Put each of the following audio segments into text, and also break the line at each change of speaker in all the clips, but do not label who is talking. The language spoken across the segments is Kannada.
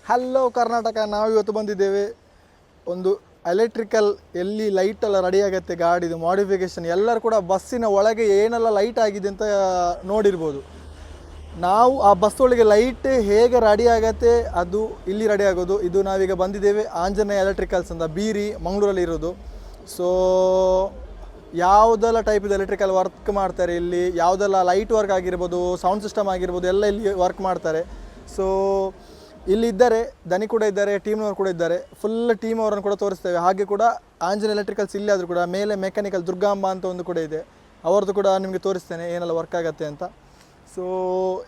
ಹಲೋ ಕರ್ನಾಟಕ, ನಾವು ಇವತ್ತು ಬಂದಿದ್ದೇವೆ ಒಂದು ಎಲೆಕ್ಟ್ರಿಕಲ್ ಎಲ್ಲಿ ಲೈಟ್ ಎಲ್ಲ ರೆಡಿ ಆಗುತ್ತೆ ಗಾಡಿದು ಮಾಡಿಫಿಕೇಷನ್. ಎಲ್ಲರೂ ಕೂಡ ಬಸ್ಸಿನ ಒಳಗೆ ಏನೆಲ್ಲ ಲೈಟ್ ಆಗಿದೆ ಅಂತ ನೋಡಿರ್ಬೋದು. ನಾವು ಆ ಬಸ್ ಒಳಗೆ ಲೈಟ್ ಹೇಗೆ ರೆಡಿ ಆಗತ್ತೆ ಅದು ಇಲ್ಲಿ ರೆಡಿ ಆಗೋದು. ಇದು ನಾವೀಗ ಬಂದಿದ್ದೇವೆ ಆಂಜನೇಯ ಎಲೆಕ್ಟ್ರಿಕಲ್ಸ್ ಅಂತ, ಬೀರಿ ಮಂಗಳೂರಲ್ಲಿ ಇರೋದು. ಸೊ ಯಾವುದೆಲ್ಲ ಟೈಪಿದು ಎಲೆಕ್ಟ್ರಿಕಲ್ ವರ್ಕ್ ಮಾಡ್ತಾರೆ ಇಲ್ಲಿ, ಯಾವುದೆಲ್ಲ ಲೈಟ್ ವರ್ಕ್ ಆಗಿರ್ಬೋದು, ಸೌಂಡ್ ಸಿಸ್ಟಮ್ ಆಗಿರ್ಬೋದು, ಎಲ್ಲ ಇಲ್ಲಿ ವರ್ಕ್ ಮಾಡ್ತಾರೆ. ಸೊ ಇಲ್ಲಿ ಇದ್ದಾರೆ, ದನಿ ಕೂಡ ಇದ್ದಾರೆ, ಟೀಮ್ನವರು ಕೂಡ ಇದ್ದಾರೆ. ಫುಲ್ ಟೀಮ್ ಅವರನ್ನು ಕೂಡ ತೋರಿಸ್ತೇವೆ. ಹಾಗೆ ಕೂಡ ಆಂಜನೇಯ ಎಲೆಕ್ಟ್ರಿಕಲ್ಸ್ ಇಲ್ಲಿ ಆದರೂ ಕೂಡ ಮೇಲೆ ಮೆಕ್ಯಾನಿಕಲ್ ದುರ್ಗಾಂಬ ಅಂತ ಒಂದು ಕೂಡ ಇದೆ, ಅವರದ್ದು ಕೂಡ ನಿಮಗೆ ತೋರಿಸ್ತೇನೆ ಏನೆಲ್ಲ ವರ್ಕ್ ಆಗುತ್ತೆ ಅಂತ. ಸೊ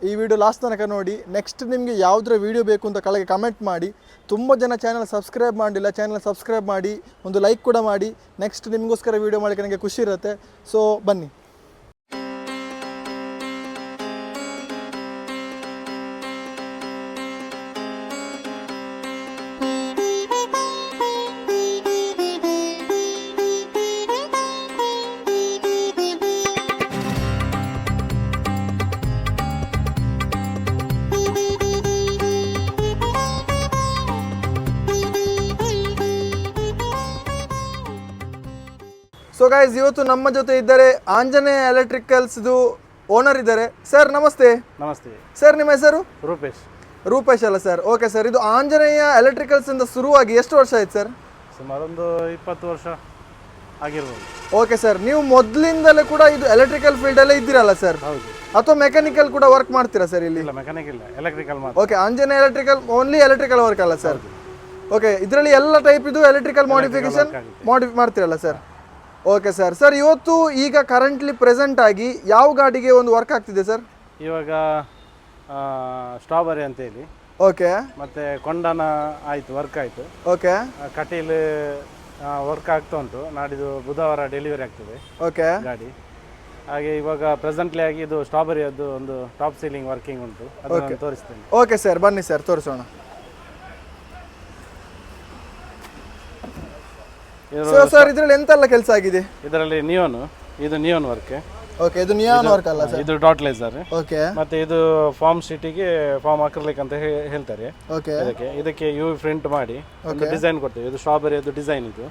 ಈ ವಿಡಿಯೋ ಲಾಸ್ಟ್ ತನಕ ನೋಡಿ. ನೆಕ್ಸ್ಟ್ ನಿಮಗೆ ಯಾವುದರ ವಿಡಿಯೋ ಬೇಕು ಅಂತ ಕೆಳಗೆ ಕಮೆಂಟ್ ಮಾಡಿ. ತುಂಬ ಜನ ಚಾನಲ್ ಸಬ್ಸ್ಕ್ರೈಬ್ ಮಾಡಿಲ್ಲ, ಚಾನಲ್ ಸಬ್ಸ್ಕ್ರೈಬ್ ಮಾಡಿ, ಒಂದು ಲೈಕ್ ಕೂಡ ಮಾಡಿ. ನೆಕ್ಸ್ಟ್ ನಿಮಗೋಸ್ಕರ ವಿಡಿಯೋ ಮಾಡಲಿಕ್ಕೆ ನನಗೆ ಖುಷಿ ಇರುತ್ತೆ. ಸೊ ಬನ್ನಿ. ಸೊ ಗೈಸ್, ಇವತ್ತು ನಮ್ಮ ಜೊತೆ ಇದ್ದಾರೆ ಆಂಜನೇಯ ಎಲೆಕ್ಟ್ರಿಕಲ್ಸ್ದು ಓನರ್ ಇದ್ದಾರೆ. ಸರ್ ನಮಸ್ತೆ.
ನಮಸ್ತೆ
ಸರ್, ನಿಮ್ಮ ಹೆಸರು?
ರೂಪೇಶ್.
ರೂಪೇಶ್ ಅಲ್ಲ ಸರ್? Okay sir. ಇದು ಆಂಜನೇಯ ಎಲೆಕ್ಟ್ರಿಕಲ್ಸ್ ಇಂದ ಶುರುವಾಗಿ ಎಷ್ಟು ವರ್ಷ ಆಯ್ತು ಸರ್?
ಸುಮಾರು ಒಂದು 20 ವರ್ಷ ಆಗಿರ್ಬೋದು.
Okay sir. ನೀವು ಮೊದಲಿಂದಲೇ ಕೂಡ ಇದು ಎಲೆಕ್ಟ್ರಿಕಲ್ ಫೀಲ್ಡಲ್ಲೇ ಇದ್ದೀರಲ್ಲ ಸರ್?
ಹೌದು.
ಅಥವಾ ಮೆಕ್ಯಾನಿಕಲ್ ಕೂಡ ವರ್ಕ್ ಮಾಡ್ತೀರಾ ಸರ್ ಇಲ್ಲಿ?
ಇಲ್ಲ, ಮೆಕ್ಯಾನಿಕ್ ಇಲ್ಲ, ಎಲೆಕ್ಟ್ರಿಕಲ್ ಮಾತ್ರ.
Okay, Anjaneya electrical only electrical work ಅಲ್ಲ ಸರ್? ಓಕೆ, ಇದರಲ್ಲಿ ಎಲ್ಲ ಟೈಪ್ ಇದು ಎಲೆಕ್ಟ್ರಿಕಲ್ ಮಾಡಿಫಿಕೇಶನ್ ಮಾಡ್ತೀರಲ್ಲ ಸರ್? Okay sir. ಸರ್, ಇವತ್ತು ಈಗ ಕರೆಂಟ್ಲಿ ಪ್ರೆಸೆಂಟ್ ಆಗಿ ಯಾವ ಗಾಡಿಗೆ ಒಂದು ವರ್ಕ್ ಆಗ್ತಿದೆ ಸರ್?
ಇವಾಗ ಸ್ಟ್ರಾಬೆರಿ ಅಂತ ಹೇಳಿ.
ಓಕೆ.
ಮತ್ತೆ ಕೊಂಡನ ಆಯ್ತು, ವರ್ಕ್ ಆಯ್ತು.
ಓಕೆ.
ಕಟೀಲ್ ವರ್ಕ್ ಆಗ್ತಾ ಉಂಟು. ನಾಡಿದ್ದು ಬುಧವಾರ ಡೆಲಿವರಿ ಆಗ್ತದೆ
ಓಕೆ
ಗಾಡಿ. ಹಾಗೆ ಇವಾಗ ಪ್ರೆಸೆಂಟ್ಲಿ ಆಗಿ ಇದು ಸ್ಟ್ರಾಬೆರಿ ಅದು ಒಂದು ಟಾಪ್ ಸೀಲಿಂಗ್ ವರ್ಕಿಂಗ್ ಉಂಟು, ಅದನ್ನು ತೋರಿಸ್ತೇನೆ.
ಓಕೆ ಸರ್, ಬನ್ನಿ ಸರ್, ತೋರಿಸೋಣ. ಸರ್, ಇದರಲ್ಲಿ ಎಂತೆಲ್ಲ ಕೆಲಸ ಆಗಿದೆ?
ಇದರಲ್ಲಿ ಇದು ನಿಯೋನ್ ವರ್ಕ್.
ಓಕೆ, ಇದು ನಿಯಾನ್ ವರ್ಕ್ ಅಲ್ಲ ಸರ್?
ಇದು ಡಾಟ್ ಲೇಸರ್.
ಓಕೆ.
ಮತ್ತೆ ಇದು ಫಾರ್ಮ್ ಶೀಟಿಗೆ ಫಾರ್ಮ್ ಅಕ್ರಿಲಿಕ್ ಅಂತ ಹೇಳ್ತಾರೆ.
ಓಕೆ.
ಇದಕ್ಕೆ ಯುವಿ ಪ್ರಿಂಟ್ ಮಾಡಿ ಒಂದು ಡಿಸೈನ್ ಕೊಡ್ತೇವೆ. ಇದು ಸ್ಟ್ರಾಬೆರಿ ಅದು ಡಿಸೈನ್ ಇದು.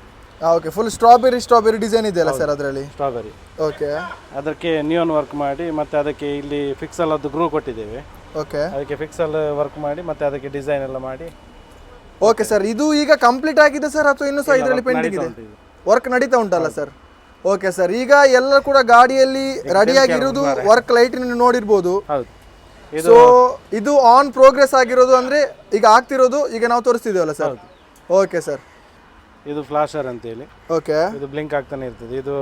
ಓಕೆ, ಫುಲ್ ಸ್ಟ್ರಾಬೆರಿ ಡಿಸೈನ್ ಇದೆಯಲ್ಲ ಸರ್ ಅದರಲ್ಲಿ?
ಸ್ಟ್ರಾಬೆರಿ.
ಓಕೆ.
ಅದಕ್ಕೆ ನಿಯೋನ್ ವರ್ಕ್ ಮಾಡಿ ಮತ್ತೆ ಅದಕ್ಕೆ ಇಲ್ಲಿ ಫಿಕ್ಸಲ್ ಅದು ಗ್ರೂ ಕೊಟ್ಟಿದ್ದೇವೆ.
ಓಕೆ.
ಅದಕ್ಕೆ ಫಿಕ್ಸಲ್ ವರ್ಕ್ ಮಾಡಿ ಮತ್ತೆ ಅದಕ್ಕೆ ಡಿಸೈನ್ ಎಲ್ಲ ಮಾಡಿ.
ಓಕೆ ಸರ್, ಇದು ಈಗ ಕಂಪ್ಲೀಟ್ ಆಗಿದೆ ಸರ್ ಅಥವಾ ಇನ್ನೂ ಸಹ ಇದರಲ್ಲಿ ಪೆಂಡಿಂಗ್ ಇದೆ? ವರ್ಕ್ ನಡೀತಾ ಉಂಟಲ್ಲ ಸರ್? Okay sir. ಈಗ ಎಲ್ಲ ಕೂಡ ಗಾಡಿಯಲ್ಲಿ ರೆಡಿ ಆಗಿರೋದು ವರ್ಕ್ ಲೈಟ್ ನೋಡಿರ್ಬೋದು. ಸೊ ಇದು ಆನ್ ಪ್ರೋಗ್ರೆಸ್ ಆಗಿರೋದು, ಅಂದ್ರೆ ಈಗ ಆಗ್ತಿರೋದು, ಈಗ ನಾವು ತೋರಿಸ್ತಿದ್ದೇವಲ್ಲ ಸರ್? Okay sir.
ಇದು ಫ್ಲಾಶರ್ ಅಂತ ಹೇಳಿ.
ಓಕೆ.
ಇದು ಬ್ಲಿಂಕ್ ಆಗ್ತಾನೆ ಇರ್ತದೆ. ಇದು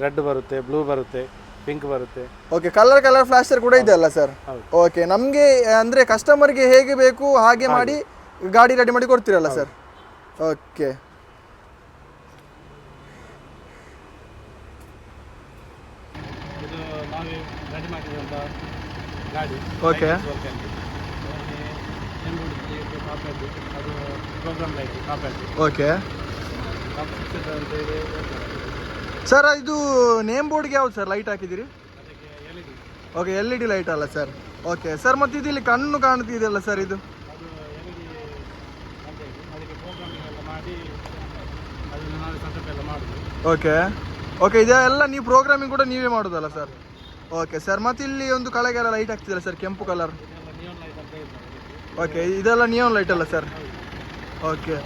ರೆಡ್ ಬರುತ್ತೆ, ಬ್ಲೂ ಬರುತ್ತೆ, ಪಿಂಕ್ ಬರುತ್ತೆ.
ಓಕೆ, ಕಲರ್ ಫ್ಲಾಶರ್ ಕೂಡ ಇದೆ ಅಲ್ಲ ಸರ್? ಓಕೆ. ನಮಗೆ ಅಂದ್ರೆ ಕಸ್ಟಮರ್ಗೆ ಹೇಗೆ ಬೇಕು ಹಾಗೆ ಮಾಡಿ ಗಾಡಿ ರೆಡಿ ಮಾಡಿ ಕೊಡ್ತೀರಲ್ಲ ಸರ್? ಓಕೆ.
ಇದು ನಾವು ರೆಡಿ ಮಾಡಿರುವಂತ ಗಾಡಿ.
ಓಕೆ.
ಅದು ಪ್ರೋಗ್ರಾಮ್ ಲೈಟ್ ಕಾಪೆಟ್.
ಓಕೆ ಸರ್, ಇದು ನೇಮ್ ಬೋರ್ಡ್ಗೆ ಯಾವ್ದು ಸರ್ ಲೈಟ್ ಹಾಕಿದ್ದೀರಿ? ಓಕೆ, LED ಲೈಟ್ ಅಲ್ಲ ಸರ್? Okay sir. ಮತ್ತು ಇದು ಇಲ್ಲಿ ಕಣ್ಣು ಕಾಣ್ತಿದೆಯಲ್ಲ ಸರ್ ಇದು? ಓಕೆ. ಓಕೆ, ಇದೆಲ್ಲ ನೀವು ಪ್ರೋಗ್ರಾಮಿಂಗ್ ಕೂಡ ನೀವೇ ಮಾಡೋದಲ್ಲ ಸರ್? Okay sir. ಮತ್ತು ಇಲ್ಲಿ ಒಂದು ಕೆಳಗೆಲ್ಲ ಲೈಟ್ ಹಾಕ್ತಿದಲ್ಲ ಸರ್, ಕೆಂಪು ಕಲರ್? ಓಕೆ, ಇದೆಲ್ಲ ನಿಯಾನ್ ಲೈಟ್ ಅಲ್ಲ sir? Okay.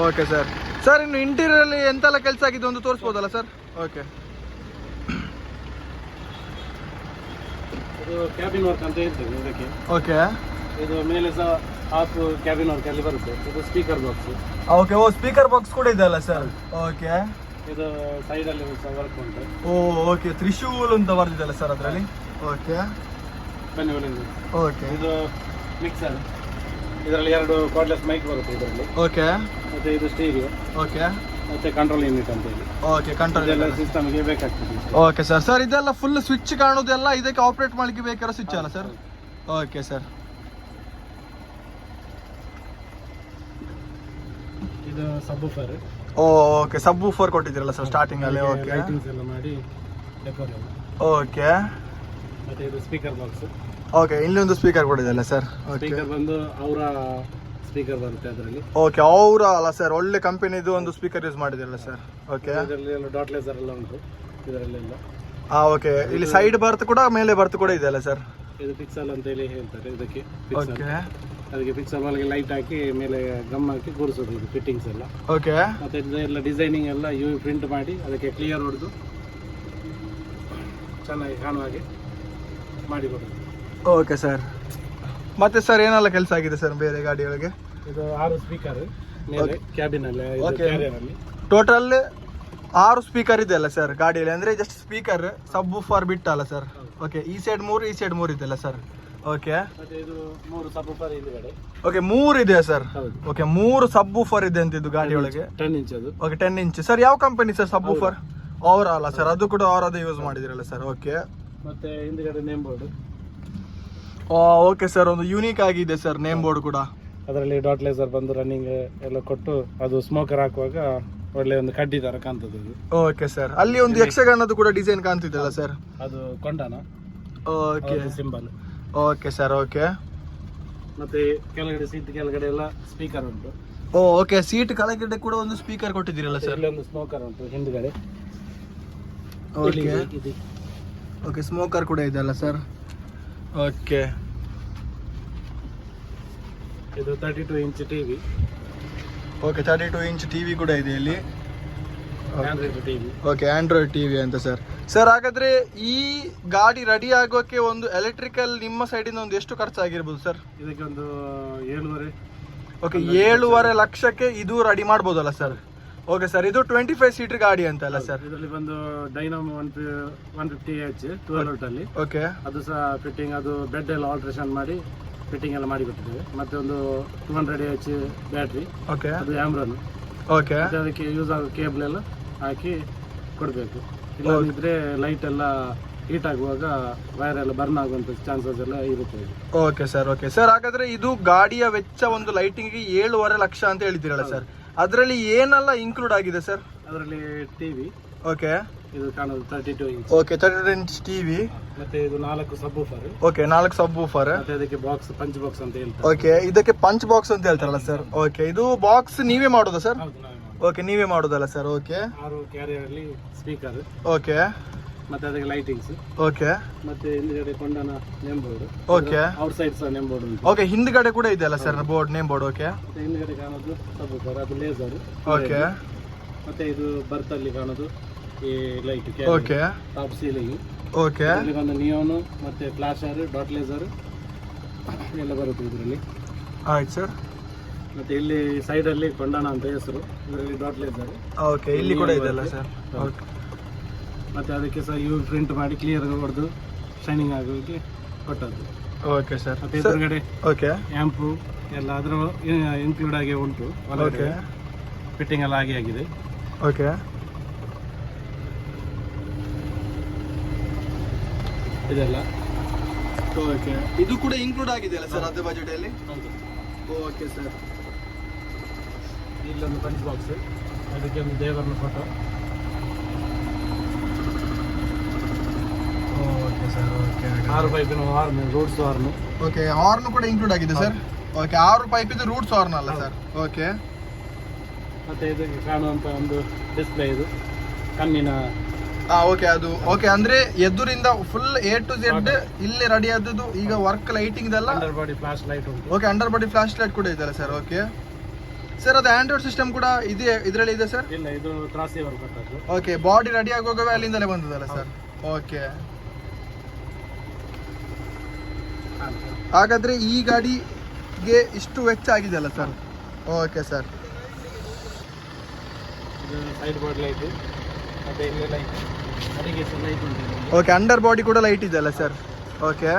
Okay sir. Sir, ಇನ್ನು ಇಂಟೀರಿಯರ್ ಎಂತೆಲ್ಲ ಕೆಲಸ ಆಗಿದೆ ಒಂದು ತೋರಿಸ್ಬೋದಲ್ಲ ಸರ್? ಓಕೆ.
ಇದು ಕ್ಯಾಬಿನ್ ವರ್ಕ್ ಅಂತ ಹೇಳ್ತೇವೆ ಇದಕ್ಕೆ.
ಓಕೆ.
ಇದು ಮೇಲೆ ಸಹ ಹಾಫ್ ಕ್ಯಾಬಿನ್ ವರ್ಕ್ ಅಲ್ಲಿ ಬರುತ್ತೆ. ಇದು ಸ್ಪೀಕರ್ ಬಾಕ್ಸ್.
ಓಕೆ. ಓ, ಸ್ಪೀಕರ್ ಬಾಕ್ಸ್ ಕೂಡ ಇದೆ ಅಲ್ಲ ಸರ್? ಓಕೆ.
ಇದು ಸೈಡ್ ಅಲ್ಲಿ ಸಹ ವರ್ಕ್ ಉಂಟು.
ಓಕೆ. ತ್ರಿಶೂಲ್ ಅಂತ ಬರ್ದಿದಲ್ಲ ಸರ್ ಅದರಲ್ಲಿ? ಓಕೆ.
ಬನ್ನಿ ಒಳಗೆ.
ಓಕೆ.
ಇದು ಮಿಕ್ಸರ್. ಇದರಲ್ಲಿ 2 ಕಾರ್ಡ್ಲೆಸ್ ಮೈಕ್ ಬರುತ್ತೆ ಇದರಲ್ಲಿ.
ಓಕೆ.
ಮತ್ತೆ ಇದು ಸ್ಟೀರಿಯೋ.
ಓಕೆ.
ಮತ್ತೆ ಕಂಟ್ರೋಲ್ ಯೂನಿಟ್ ಅಂತ ಹೇಳಿ.
ಓಕೆ, ಕಂಟ್ರೋಲ್
ಎಲ್ಲ ಸಿಸ್ಟಮ್ಗೆ ಬೇಕಾಗ್ತದೆ.
Okay sir. ಸರ್, ಇದೆಲ್ಲ ಫುಲ್ ಸ್ವಿಚ್ ಕಾಣೋದೆಲ್ಲ ಇದಕ್ಕೆ ಆಪರೇಟ್ ಮಾಡಲಿಕ್ಕೆ ಬೇಕಾಗಿರೋ ಸ್ವಿಚ್ ಅಲ್ಲ ಸರ್? Okay sir.
ಇದು ಸಬ್ ವೂಫರ್.
ಓಕೆ, ಸಬ್ ವೂಫರ್ ಕೊಟ್ಟಿದ್ದೀರಲ್ಲ ಸರ್ ಸ್ಟಾರ್ಟಿಂಗ್ ಅಲ್ಲಿ? ಓಕೆ.
ಲೈಟಿಂಗ್ಸ್ ಎಲ್ಲ ಮಾಡಿ ಡೆಕೋರೇಮ್.
ಓಕೆ
ಮತ್ತು ಇದು ಸ್ಪೀಕರ್ ಬಾಕ್ಸ್.
ಓಕೆ, ಇಲ್ಲಿ ಒಂದು ಸ್ಪೀಕರ್ ಕೂಡ ಇದೆಯಲ್ಲ ಸರ್? ಓಕೆ,
ಸ್ಪೀಕರ್ ಬಂದು ಅವರ ಸ್ಪೀಕರ್ ಬರುತ್ತೆ ಅದರಲ್ಲಿ.
ಓಕೆ, ಅವರ ಅಲ್ಲ ಸರ್, ಒಳ್ಳೆ ಕಂಪನಿದು ಒಂದು ಸ್ಪೀಕರ್ ಯೂಸ್ ಮಾಡಿದಿರಲ್ಲ ಸರ್? ಓಕೆ,
ಇದರಲ್ಲಿ ಎಲ್ಲ ಡಾಟ್ ಲೇಸರ್ ಎಲ್ಲ ಉಂಟು ಇದರಲ್ಲೆಲ್ಲ.
ಓಕೆ, ಇಲ್ಲಿ ಸೈಡ್ ಬರ್ತ್ ಕೂಡ ಮೇಲೆ ಬರ್ತ್ ಕೂಡ ಇದೆಯಲ್ಲ ಸರ್?
ಇದು ಪಿಕ್ಸಲ್ ಅಂತ ಹೇಳಿ ಹೇಳ್ತಾರೆ ಇದಕ್ಕೆ. ಪಿಕ್ಸಲ್,
ಓಕೆ,
ಅದಕ್ಕೆ ಪಿಕ್ಸಲ್ ಒಳಗೆ ಲೈಟ್ ಹಾಕಿ ಮೇಲೆ ಗಮ್ ಹಾಕಿ ಕೂರಿಸೋದು ಇದು ಫಿಟ್ಟಿಂಗ್ಸ್ ಎಲ್ಲ.
ಓಕೆ,
ಮತ್ತು ಇದೆಲ್ಲ ಡಿಸೈನಿಂಗ್ ಎಲ್ಲ ಯು ಪ್ರಿಂಟ್ ಮಾಡಿ ಅದಕ್ಕೆ ಕ್ಲಿಯರ್ ಹೊಡೆದು ಚೆನ್ನಾಗಿ ಕಾಣುವ ಹಾಗೆ ಮಾಡಿಕೊಡೋದು.
Okay sir. ಮತ್ತೆ ಸರ್ ಏನೆಲ್ಲ ಕೆಲಸ ಆಗಿದೆ ಸರ್ ಬೇರೆ ಗಾಡಿಗಳಿಗೆ?
ಇದು 6 ಸ್ಪೀಕರ್ ಮೇಲೆ ಕ್ಯಾಬಿನ್ ಅಲ್ಲಿ, ಕ್ಯಾರಿಯರ್ ಅಲ್ಲಿ.
ಟೋಟಲ್ 6 ಸ್ಪೀಕರ್ ಇದೆ ಅಲ್ಲ ಸರ್ ಗಾಡಿಯಲ್ಲಿ? ಅಂದ್ರೆ ಜಸ್ಟ್ ಸ್ಪೀಕರ್, ಸಬ್ ಫಾರ್ ಬಿಟ್ಟಲ್ಲ ಸರ್? ಓಕೆ, ಈ ಸೈಡ್ 3 ಈ ಸೈಡ್ 3 ಇದೆಲ್ಲ ಸರ್? ಓಕೆ,
ಮತ್ತೆ ಇದು 3 ಸಬ್ವೂಫರ್ ಹಿಂದ್ಗಡೆ.
ಓಕೆ, 3 ಇದೆ ಸರ್?
ಹೌದು.
ಓಕೆ, 3 ಸಬ್ ಊಫರ್ ಇದೆ ಅಂತ ಇದು ಗಾಡಿ ಒಳಗೆ?
10 ಇಂಚ್ ಅದು.
Okay, 10 inch sir. ಯಾವ ಕಂಪನಿ ಸರ್ ಸಬ್ ಊಫರ್? ಅವರ ಅಲ್ಲ ಸರ್? ಅದು ಕೂಡ ಅವರದ್ದು ಯೂಸ್ ಮಾಡಿದಿರಲ್ಲ ಸರ್? ಓಕೆ,
ಮತ್ತೆ ಹಿಂದ್ಗಡೆ ನೇಮ್ ಬೋರ್ಡ್.
ಓಕೆ ಸರ್, ಒಂದು ಯೂನಿಕ್ ಆಗಿದೆ ಸರ್ ನೇಮ್ ಬೋರ್ಡ್ ಕೂಡ.
ಅದರಲ್ಲಿ ಡಾಟ್ ಲೇಸರ್ ಬಂದು ರನ್ನಿಂಗ್ ಎಲ್ಲ ಕೊಟ್ಟು ಅದು ಸ್ಮೋಕರ್ ಹಾಕುವಾಗ ಒಳ್ಳೆ ಒಂದು ಕಡ್ಡಿ ತರ ಕಾಣ್ತದೆ ಅದು.
ಓಕೆ ಸರ್, ಅಲ್ಲಿ ಒಂದು ಯಕ್ಷಗಾನದ್ದು ಕೂಡ ಡಿಸೈನ್ ಕಾಣ್ತಿದ್ದಲ್ಲ ಸರ್?
ಅದು ಕೊಂಡನ.
Okay,
symbol.
Okay sir. Okay,
ಮತ್ತೆ ಕೆಳಗಡೆ ಸೀಟ್ ಕೆಳಗಡೆ ಎಲ್ಲ ಸ್ಪೀಕರ್ ಉಂಟು.
ಓಕೆ, ಸೀಟ್ ಕೆಳಗಡೆ ಕೂಡ ಒಂದು ಸ್ಪೀಕರ್ ಕೊಟ್ಟಿದ್ದೀರಲ್ಲ ಸರ್?
ಇಲ್ಲಿ ಒಂದು ಸ್ಮೋಕರ್ ಉಂಟು ಹಿಂದ್ಗಡೆ.
ಓಕೆ, ಓಕೆ, ಸ್ಮೋಕರ್ ಕೂಡ ಇದೆಯಲ್ಲ ಸರ್? ಓಕೆ,
ಇದು 32 inch TV.
Okay, 32 inch TV ಕೂಡ ಇದೆ ಇಲ್ಲಿ.
Android TV.
Okay, Android TV ಅಂತ ಸರ್. ಸರ್, ಹಾಗಾದ್ರೆ ಈ ಗಾಡಿ ರೆಡಿ ಆಗೋಕೆ ಒಂದು ಎಲೆಕ್ಟ್ರಿಕಲ್ ನಿಮ್ಮ ಸೈಡಿಂದ ಒಂದು ಎಷ್ಟು ಖರ್ಚಾಗಿರ್ಬೋದು ಸರ್?
ಇದಕ್ಕೆ ಒಂದು 7.5.
ಓಕೆ, 7.5 ಲಕ್ಷಕ್ಕೆ ಇದು ರೆಡಿ ಮಾಡ್ಬೋದಲ್ಲ ಸರ್? ಓಕೆ ಸರ್, ಇದು 25 ಸೀಟರ್ ಗಾಡಿ ಅಂತ ಅಲ್ಲ ಸರ್?
ಇದರಲ್ಲಿ ಬಂದು ಡೈನಾಮೋ 150H 12 ವೋಲ್ಟ್ ಅಲ್ಲಿ.
ಓಕೆ,
ಅದು ಸಹ ಫಿಟ್ಟಿಂಗ್, ಅದು ಬೆಡ್ ಎಲ್ಲ ಆಲ್ಟ್ರೇಷನ್ ಮಾಡಿ ಫಿಟ್ಟಿಂಗ್ ಎಲ್ಲ ಮಾಡಿ ಕೊಟ್ಟಿದ್ದೇವೆ. ಮತ್ತೆ ಒಂದು 200H ಬ್ಯಾಟ್ರಿ.
ಓಕೆ,
ಅದು ಆಮ್ರನ್.
ಓಕೆ,
ಅದಕ್ಕೆ ಯೂಸ್ ಆಗೋ ಕೇಬಲ್ ಎಲ್ಲ ಹಾಕಿ ಕೊಡಬೇಕು. ಇಲ್ಲದಿದ್ರೆ ಲೈಟ್ ಎಲ್ಲ ಹೀಟ್ ಆಗುವಾಗ ವೈರ್ ಎಲ್ಲ ಬರ್ನ್ ಆಗುವಂತ ಚಾನ್ಸಸ್ ಎಲ್ಲ ಇರುತ್ತೆ.
Okay sir. ಓಕೆ ಸರ್, ಹಾಗಾದ್ರೆ ಇದು ಗಾಡಿಯ ವೆಚ್ಚ ಒಂದು ಲೈಟಿಂಗ್ 7.5 ಲಕ್ಷ ಅಂತ ಹೇಳಿದಿರಲ್ಲ ಸರ್? ಅದರಲ್ಲಿ ಏನೆಲ್ಲ ಇನ್ಕ್ಲೂಡ್ ಆಗಿದೆ ಸರ್?
ಅದರಲ್ಲಿ ಟಿವಿ.
ಓಕೆ,
ಇದು ಕಾಣೋದು 32 ಇಂಚ್.
Okay, 32 inch TV.
ಮತ್ತೆ ಇದು 4 ಸಬ್ವೂಫರ್.
ಓಕೆ, 4 ಸಬ್ ಊಫರ್.
ಮತ್ತೆ ಅದಕ್ಕೆ ಬಾಕ್ಸ್, ಪಂಚ್ ಬಾಕ್ಸ್ ಅಂತ ಹೇಳ್ತಾರೆ.
ಓಕೆ, ಇದಕ್ಕೆ ಪಂಚ್ ಬಾಕ್ಸ್ ಅಂತ ಹೇಳ್ತಾರಲ್ಲ ಸರ್? ಓಕೆ, ಇದು ಬಾಕ್ಸ್ ನೀವೇ ಮಾಡೋದಾ ಸರ್?
ಹೌದು, ನಾವೇ ಮಾಡೋದು.
ಓಕೆ, ನೀವೇ ಮಾಡೋದಲ್ಲ ಸರ್? ಓಕೆ,
6 ಕ್ಯಾರಿಯರ್ ಅಲ್ಲಿ ಸ್ಪೀಕರ್.
ಓಕೆ,
ಮತ್ತೆ ಅದಕ್ಕೆ ಲೈಟಿಂಗ್ಸ್.
ಓಕೆ,
ಮತ್ತೆ ಹಿಂದ್ಗಡೆ ಕೊಂಡನ name board.
Okay,
outside ಸಹ ನೇಮ್ ಬೋರ್ಡ್ ಉಂಟು.
ಓಕೆ, ಹಿಂದ್ಗಡೆ ಕೂಡ ಇದೆಯಲ್ಲ sir board, name board? Okay,
ಮತ್ತೆ ಹಿಂದ್ಗಡೆ ಕಾಣೋದು ಸಬ್ವೂಫರ್, ಅದು ಲೇಸರ್.
ಓಕೆ,
ಮತ್ತೆ ಇದು ಬರ್ತ್ ಅಲ್ಲಿ ಕಾಣೋದು ಈ light,
okay,
top ceiling.
Okay,
ಇಲ್ಲಿ ಬಂದು ನಿಯೋನು ಮತ್ತೆ ಫ್ಲಾಶರ್, ಡಾಟ್ ಲೇಸರ್ ಎಲ್ಲ ಬರುತ್ತೆ ಇದರಲ್ಲಿ.
ಆಯ್ತು ಸರ್.
ಮತ್ತೆ ಇಲ್ಲಿ ಸೈಡ್ ಅಲ್ಲಿ ಕೊಂಡನ ಅಂತ ಹೆಸರು, ಇದರಲ್ಲಿ ಡಾಟ್ ಲೇಸರ್.
ಓಕೆ, ಇಲ್ಲಿ ಕೂಡ ಇದೆಯಲ್ಲ ಸರ್? ಓಕೆ,
ಮತ್ತೆ ಅದಕ್ಕೆ ಸಹ ಯು ಪ್ರಿಂಟ್ ಮಾಡಿ ಕ್ಲಿಯರ್ ಹೊಡೆದು ಶೈನಿಂಗ್ ಆಗೋಕ್ಕೆ ಕೊಟ್ಟದ್ದು.
Okay sir.
ಮತ್ತೆ ಎದುರುಗಡೆ
ಓಕೆ,
ಆ್ಯಂಪು ಎಲ್ಲ ಅದರ ಇನ್ಕ್ಲೂಡ್ ಆಗಿ ಉಂಟು.
ಓಕೆ,
ಫಿಟ್ಟಿಂಗ್ ಎಲ್ಲ ಆಗಿದೆ.
ಓಕೆ,
ಇದೆಲ್ಲ
ಓಕೆ, ಇದು ಕೂಡ ಇನ್ಕ್ಲೂಡ್ ಆಗಿದೆಯಲ್ಲ ಸರ್ ಅದೇ ಬಜೆಟ್ ಅಲ್ಲಿ? Okay sir.
ಇಲ್ಲೊಂದು ಪಂಚ್ ಬಾಕ್ಸ್, ಅದಕ್ಕೆ ಒಂದು ದೇವರನ ಫೋಟೋ.
Okay sir. ಓಕೆ,
6 ಪೈಪಿನ horn, roots horn.
Okay, horn ಕೂಡ ಇನ್ಕ್ಲೂಡ್ ಆಗಿದೆ ಸರ್? ಓಕೆ, 6 ಪೈಪ್ ಇದು ರೂಟ್ಸ್ ಹಾರ್ನ್ ಅಲ್ಲ ಸರ್? ಓಕೆ,
ಮತ್ತೆ ಇದಕ್ಕೆ ಕಾಣುವಂತ ಒಂದು ಡಿಸ್ಪ್ಲೇ, ಇದು ಕಣ್ಣಿನ.
ಓಕೆ, ಅದು ಓಕೆ, ಅಂದ್ರೆ ಎದುರಿಂದ ಫುಲ್ A to Z ಇಲ್ಲಿ ರೆಡಿ ಆದದ್ದು ಈಗ ವರ್ಕ್ ಲೈಟಿಂಗ್ ಇದೆಲ್ಲ?
ಅಂಡರ್ ಬಾಡಿ ಫ್ಲಾಶ್ ಲೈಟ್ ಉಂಟು.
Okay, under body flash light ಕೂಡ ಇದೆಯಲ್ಲ ಸರ್? ಓಕೆ ಸರ್, ಅದು ಆಂಡ್ರಾಯ್ಡ್ ಸಿಸ್ಟಮ್ ಕೂಡ ಇದೆ ಇದರಲ್ಲಿ ಇದೆ ಸರ್?
ಇಲ್ಲ, ಇದು ತ್ರಾಸಿ ವರ್ಕ್ ಕೊಟ್ಟದ್ದು.
ಓಕೆ, ಬಾಡಿ ರೆಡಿ ಆಗುವಾಗ ಅಲ್ಲಿಂದಲೇ ಬಂದದಲ್ಲ ಸರ್? ಓಕೆ, ಹಾಗಾದ್ರೆ ಈ ಗಾಡಿಗೆ ಇಷ್ಟು ವೆಚ್ಚ ಆಗಿದೆಯಲ್ಲ ಸರ್? Okay sir.
ಇದು ಸೈಡ್ ಬೋರ್ಡ್ ಲೈಟ್, ಮತ್ತೆ ಇಲ್ಲಿ ಲೈಟ್, ಅದಕ್ಕೆ ಸಹ ಲೈಟ್ ಉಂಟು.
ಓಕೆ, ಅಂಡರ್ ಬಾಡಿ ಕೂಡ ಲೈಟ್ ಇದೆಯಲ್ಲ ಸರ್? ಓಕೆ,